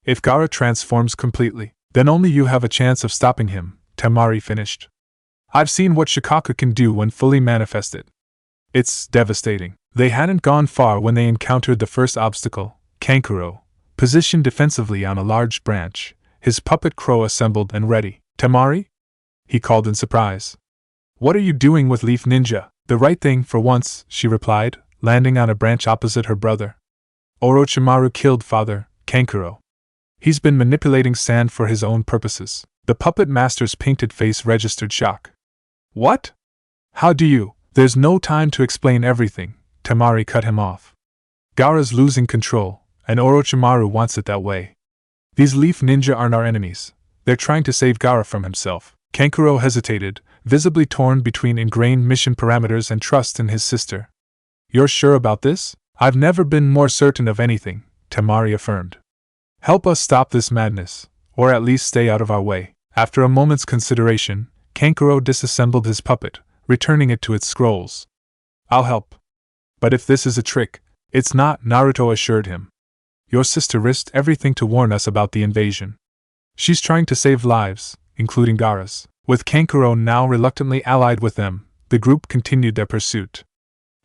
If Gaara transforms completely, then only you have a chance of stopping him," Temari finished. "I've seen what Shikaku can do when fully manifested. It's devastating." They hadn't gone far when they encountered the first obstacle, Kankuro, positioned defensively on a large branch, his puppet crow assembled and ready. "Temari?" he called in surprise. "What are you doing with Leaf Ninja?" "The right thing for once," she replied, landing on a branch opposite her brother. "Orochimaru killed Father Kankuro. He's been manipulating sand for his own purposes." The puppet master's painted face registered shock. "What? How do you—" "There's no time to explain everything," Temari cut him off. "Gaara's losing control, and Orochimaru wants it that way. These Leaf Ninja aren't our enemies. They're trying to save Gaara from himself." Kankuro hesitated, visibly torn between ingrained mission parameters and trust in his sister. "You're sure about this?" "I've never been more certain of anything," Temari affirmed. "Help us stop this madness, or at least stay out of our way." After a moment's consideration, Kankuro disassembled his puppet, returning it to its scrolls. "I'll help. But if this is a trick, it's not," Naruto assured him. "Your sister risked everything to warn us about the invasion. She's trying to save lives, including Gaara's." With Kankuro now reluctantly allied with them, the group continued their pursuit.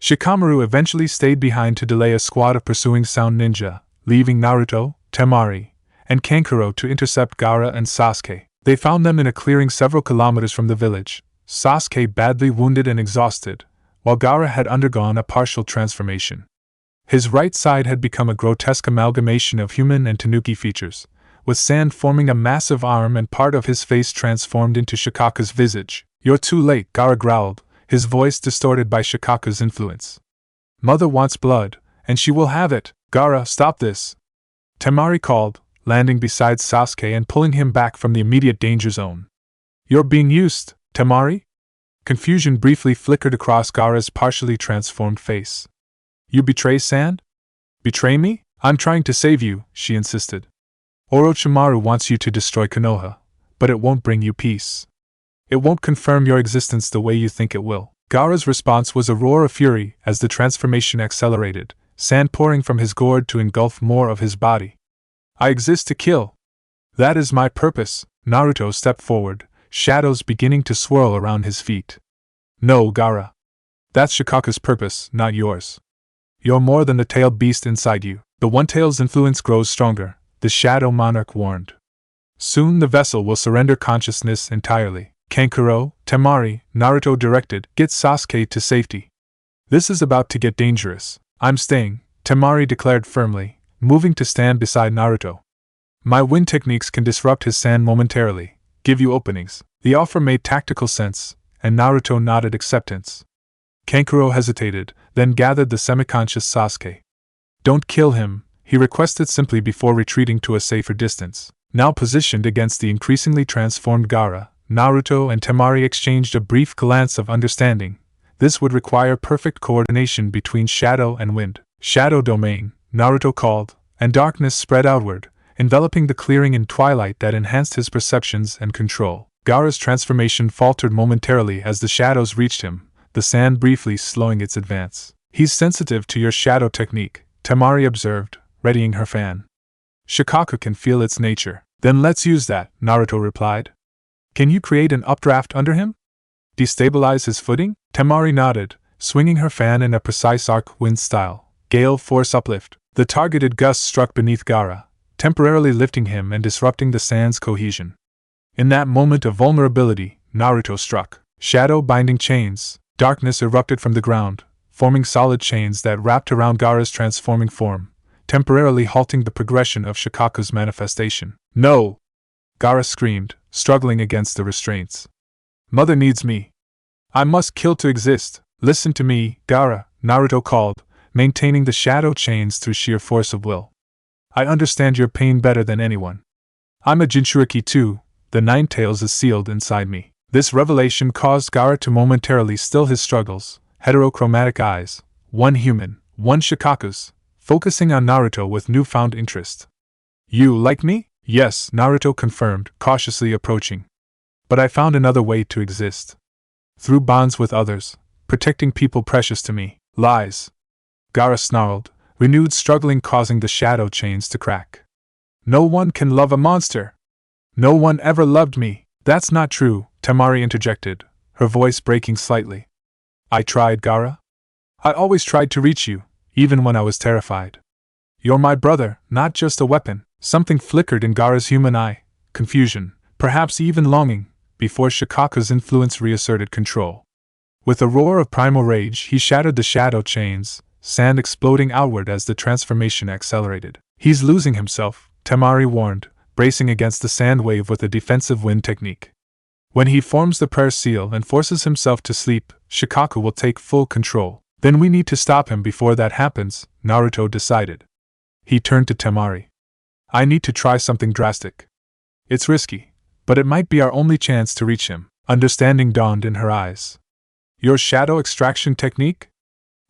Shikamaru eventually stayed behind to delay a squad of pursuing Sound Ninja, leaving Naruto, Temari, and Kankuro to intercept Gaara and Sasuke. They found them in a clearing several kilometers from the village, Sasuke badly wounded and exhausted, while Gaara had undergone a partial transformation. His right side had become a grotesque amalgamation of human and tanuki features, with sand forming a massive arm and part of his face transformed into Shikaka's visage. "You're too late," Gaara growled, his voice distorted by Shikaka's influence. "Mother wants blood, and she will have it." "Gaara, stop this!" Temari called, landing beside Sasuke and pulling him back from the immediate danger zone. "You're being used, Temari?" Confusion briefly flickered across Gaara's partially transformed face. "You betray Sand? Betray me?" "I'm trying to save you," she insisted. "Orochimaru wants you to destroy Konoha, but it won't bring you peace. It won't confirm your existence the way you think it will." Gaara's response was a roar of fury as the transformation accelerated, sand pouring from his gourd to engulf more of his body. "I exist to kill. That is my purpose." Naruto stepped forward, shadows beginning to swirl around his feet. "No, Gaara. That's Shikaka's purpose, not yours. You're more than the tailed beast inside you." "The One-Tail's influence grows stronger," the Shadow Monarch warned. "Soon the vessel will surrender consciousness entirely." "Kankuro, Temari," Naruto directed, "get Sasuke to safety. This is about to get dangerous." "I'm staying," Temari declared firmly, moving to stand beside Naruto. "My wind techniques can disrupt his sand momentarily, give you openings." The offer made tactical sense, and Naruto nodded acceptance. Kankuro hesitated, then gathered the semi-conscious Sasuke. "Don't kill him," he requested simply before retreating to a safer distance. Now positioned against the increasingly transformed Gaara, Naruto and Temari exchanged a brief glance of understanding. This would require perfect coordination between shadow and wind. "Shadow domain," Naruto called, and darkness spread outward, enveloping the clearing in twilight that enhanced his perceptions and control. Gaara's transformation faltered momentarily as the shadows reached him, the sand briefly slowing its advance. "He's sensitive to your shadow technique," Temari observed, readying her fan. "Shikaka can feel its nature." "Then let's use that," Naruto replied. "Can you create an updraft under him? Destabilize his footing?" Temari nodded, swinging her fan in a precise arc wind style. Gale force uplift. The targeted gust struck beneath Gaara, temporarily lifting him and disrupting the sand's cohesion. In that moment of vulnerability, Naruto struck. Shadow binding chains. Darkness erupted from the ground, forming solid chains that wrapped around Gaara's transforming form, temporarily halting the progression of Shikaka's manifestation. "No!" Gaara screamed, struggling against the restraints. "Mother needs me. I must kill to exist." "Listen to me, Gaara," Naruto called, maintaining the shadow chains through sheer force of will. "I understand your pain better than anyone. I'm a jinchuriki too, the Nine Tails is sealed inside me." This revelation caused Gaara to momentarily still his struggles, heterochromatic eyes, one human, one Shikaka's, focusing on Naruto with newfound interest. "You like me?" "Yes," Naruto confirmed, cautiously approaching. "But I found another way to exist. Through bonds with others, protecting people precious to me." "Lies!" Gaara snarled, renewed struggling causing the shadow chains to crack. "No one can love a monster. No one ever loved me." "That's not true," Temari interjected, her voice breaking slightly. "I tried, Gaara. I always tried to reach you, even when I was terrified. You're my brother, not just a weapon. Something flickered in Gaara's human eye, confusion, perhaps even longing, before Shikaka's influence reasserted control. With a roar of primal rage, he shattered the shadow chains, sand exploding outward as the transformation accelerated. He's losing himself, Temari warned, bracing against the sand wave with a defensive wind technique. When he forms the prayer seal and forces himself to sleep, Shikaku will take full control. Then we need to stop him before that happens, Naruto decided. He turned to Temari. I need to try something drastic. It's risky, but it might be our only chance to reach him. Understanding dawned in her eyes. Your shadow extraction technique?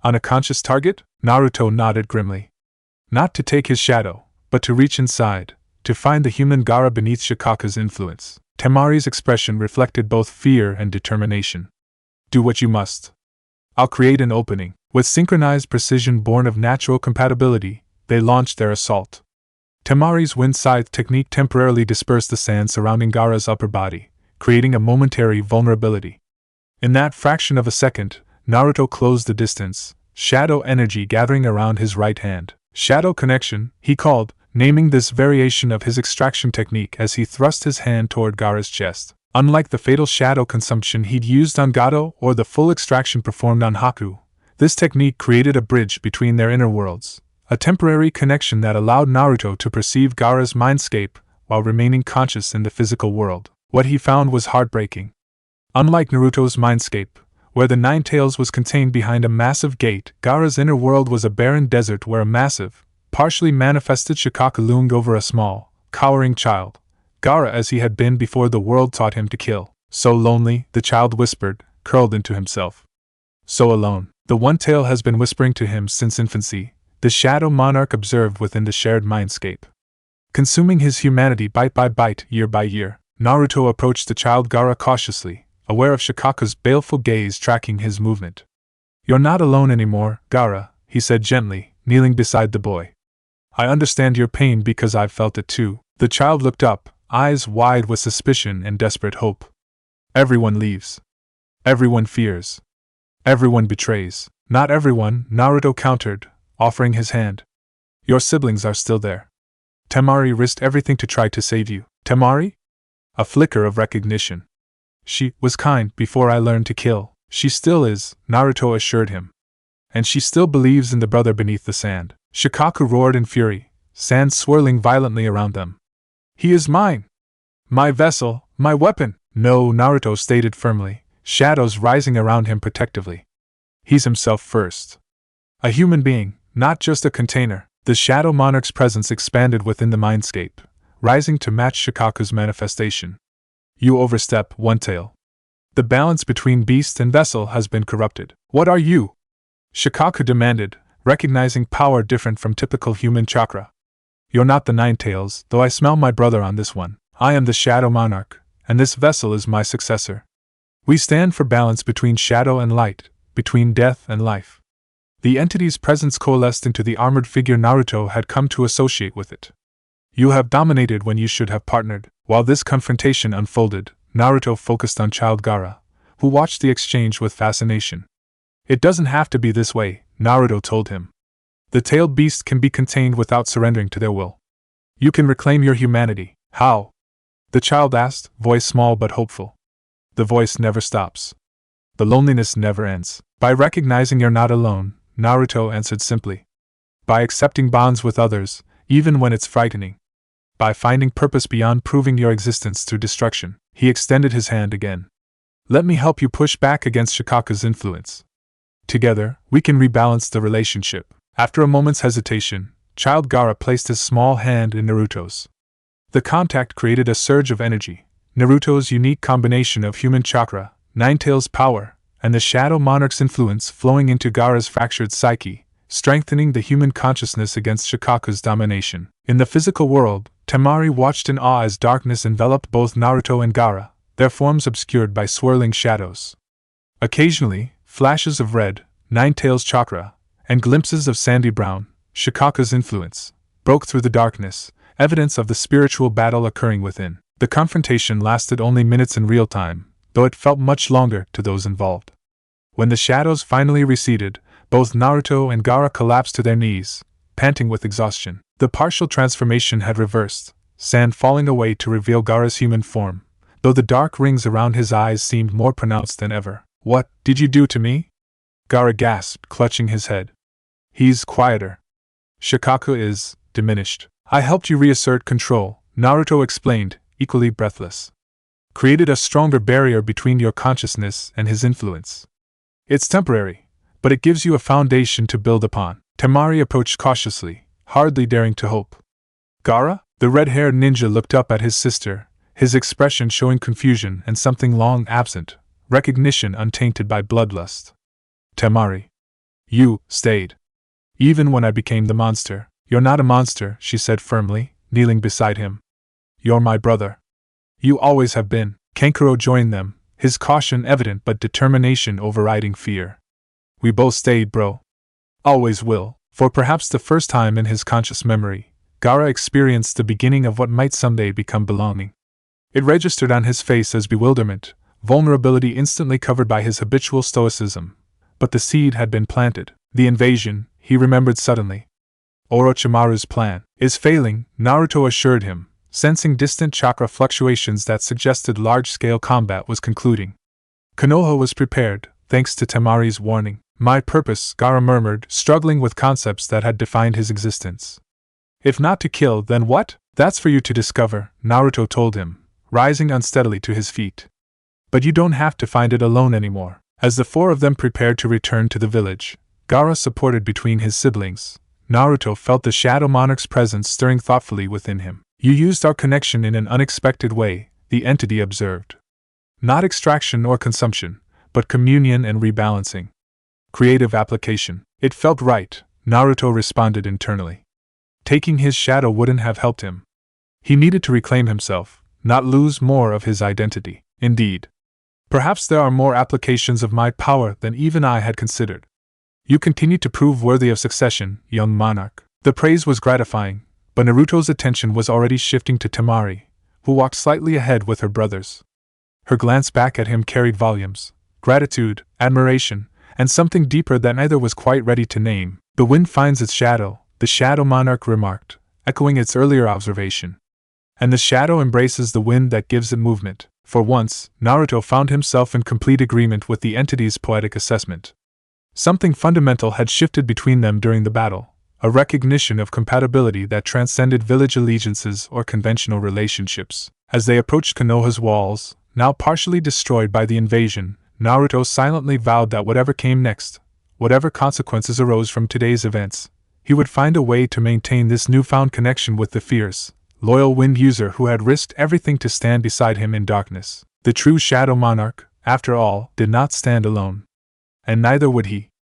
On a conscious target? Naruto nodded grimly. Not to take his shadow, but to reach inside, to find the human Gaara beneath Shikaka's influence. Temari's expression reflected both fear and determination. Do what you must. I'll create an opening. With synchronized precision born of natural compatibility, they launched their assault. Temari's wind scythe technique temporarily dispersed the sand surrounding Gaara's upper body, creating a momentary vulnerability. In that fraction of a second, Naruto closed the distance, shadow energy gathering around his right hand. Shadow connection, he called, naming this variation of his extraction technique as he thrust his hand toward Gaara's chest. Unlike the fatal shadow consumption he'd used on Gato or the full extraction performed on Haku, this technique created a bridge between their inner worlds, a temporary connection that allowed Naruto to perceive Gaara's mindscape while remaining conscious in the physical world. What he found was heartbreaking. Unlike Naruto's mindscape, where the Nine Tails was contained behind a massive gate, Gaara's inner world was a barren desert where a massive, partially manifested Shikaka loomed over a small, cowering child. Gaara as he had been before the world taught him to kill. So lonely, the child whispered, curled into himself. So alone. The One Tail has been whispering to him since infancy, the Shadow Monarch observed within the shared mindscape. Consuming his humanity bite by bite, year by year, Naruto approached the child Gaara cautiously, aware of Shikaka's baleful gaze tracking his movement. You're not alone anymore, Gaara, he said gently, kneeling beside the boy. I understand your pain because I've felt it too. The child looked up, eyes wide with suspicion and desperate hope. Everyone leaves. Everyone fears. Everyone betrays. Not everyone, Naruto countered, offering his hand. Your siblings are still there. Temari risked everything to try to save you. Temari? A flicker of recognition. She was kind before I learned to kill. She still is, Naruto assured him. And she still believes in the brother beneath the sand. Shikaku roared in fury, sand swirling violently around them. He is mine! My vessel, my weapon! No, Naruto stated firmly, shadows rising around him protectively. He's himself first. A human being, not just a container. The Shadow Monarch's presence expanded within the mindscape, rising to match Shikaku's manifestation. You overstep, One Tail. The balance between beast and vessel has been corrupted. What are you? Shikaku demanded, recognizing power different from typical human chakra. You're not the Nine Tails, though I smell my brother on this one. I am the Shadow Monarch, and this vessel is my successor. We stand for balance between shadow and light, between death and life. The entity's presence coalesced into the armored figure Naruto had come to associate with it. You have dominated when you should have partnered. While this confrontation unfolded, Naruto focused on Child Gaara, who watched the exchange with fascination. It doesn't have to be this way, Naruto told him. The tailed beast can be contained without surrendering to their will. You can reclaim your humanity. How? The child asked, voice small but hopeful. The voice never stops. The loneliness never ends. By recognizing you're not alone, Naruto answered simply. By accepting bonds with others, even when it's frightening. By finding purpose beyond proving your existence through destruction. He extended his hand again. Let me help you push back against Shikaku's influence. Together, we can rebalance the relationship. After a moment's hesitation, Child Gaara placed his small hand in Naruto's. The contact created a surge of energy. Naruto's unique combination of human chakra, Nine Tails' power, and the Shadow Monarch's influence flowing into Gaara's fractured psyche, strengthening the human consciousness against Shikaku's domination. In the physical world, Temari watched in awe as darkness enveloped both Naruto and Gaara, their forms obscured by swirling shadows. Occasionally, flashes of red, Nine Tails' chakra, and glimpses of sandy brown, Shikaku's influence, broke through the darkness, evidence of the spiritual battle occurring within. The confrontation lasted only minutes in real time, though it felt much longer to those involved. When the shadows finally receded, both Naruto and Gaara collapsed to their knees, panting with exhaustion. The partial transformation had reversed, sand falling away to reveal Gaara's human form, though the dark rings around his eyes seemed more pronounced than ever. "What did you do to me?" Gaara gasped, clutching his head. "He's quieter. Shikaku is diminished. I helped you reassert control," Naruto explained, equally breathless. "Created a stronger barrier between your consciousness and his influence. It's temporary, but it gives you a foundation to build upon." Temari approached cautiously, hardly daring to hope. "Gaara?" The red-haired ninja looked up at his sister, his expression showing confusion and something long absent, recognition untainted by bloodlust. "Temari. You stayed. Even when I became the monster." "You're not a monster," she said firmly, kneeling beside him. "You're my brother. You always have been." Kankuro joined them, his caution evident but determination overriding fear. "We both stayed, bro. Always will." For perhaps the first time in his conscious memory, Gaara experienced the beginning of what might someday become belonging. It registered on his face as bewilderment, vulnerability instantly covered by his habitual stoicism. But the seed had been planted. The invasion, he remembered suddenly. Orochimaru's plan is failing, Naruto assured him, sensing distant chakra fluctuations that suggested large-scale combat was concluding. Konoha was prepared, thanks to Temari's warning. "My purpose," Gaara murmured, struggling with concepts that had defined his existence. "If not to kill, then what?" "That's for you to discover," Naruto told him, rising unsteadily to his feet. "But you don't have to find it alone anymore." As the four of them prepared to return to the village, Gaara supported between his siblings, Naruto felt the Shadow Monarch's presence stirring thoughtfully within him. "You used our connection in an unexpected way," the entity observed. "Not extraction or consumption, but communion and rebalancing. Creative application. It felt right," Naruto responded internally. Taking his shadow wouldn't have helped him. He needed to reclaim himself, not lose more of his identity. "Indeed. Perhaps there are more applications of my power than even I had considered. You continue to prove worthy of succession, young monarch." The praise was gratifying, but Naruto's attention was already shifting to Temari, who walked slightly ahead with her brothers. Her glance back at him carried volumes: gratitude, admiration, and something deeper that neither was quite ready to name. "The wind finds its shadow," the Shadow Monarch remarked, echoing its earlier observation. "And the shadow embraces the wind that gives it movement." For once, Naruto found himself in complete agreement with the entity's poetic assessment. Something fundamental had shifted between them during the battle, a recognition of compatibility that transcended village allegiances or conventional relationships. As they approached Konoha's walls, now partially destroyed by the invasion, Naruto silently vowed that whatever came next, whatever consequences arose from today's events, he would find a way to maintain this newfound connection with the fierce, loyal wind user who had risked everything to stand beside him in darkness. The true Shadow Monarch, after all, did not stand alone. And neither would he.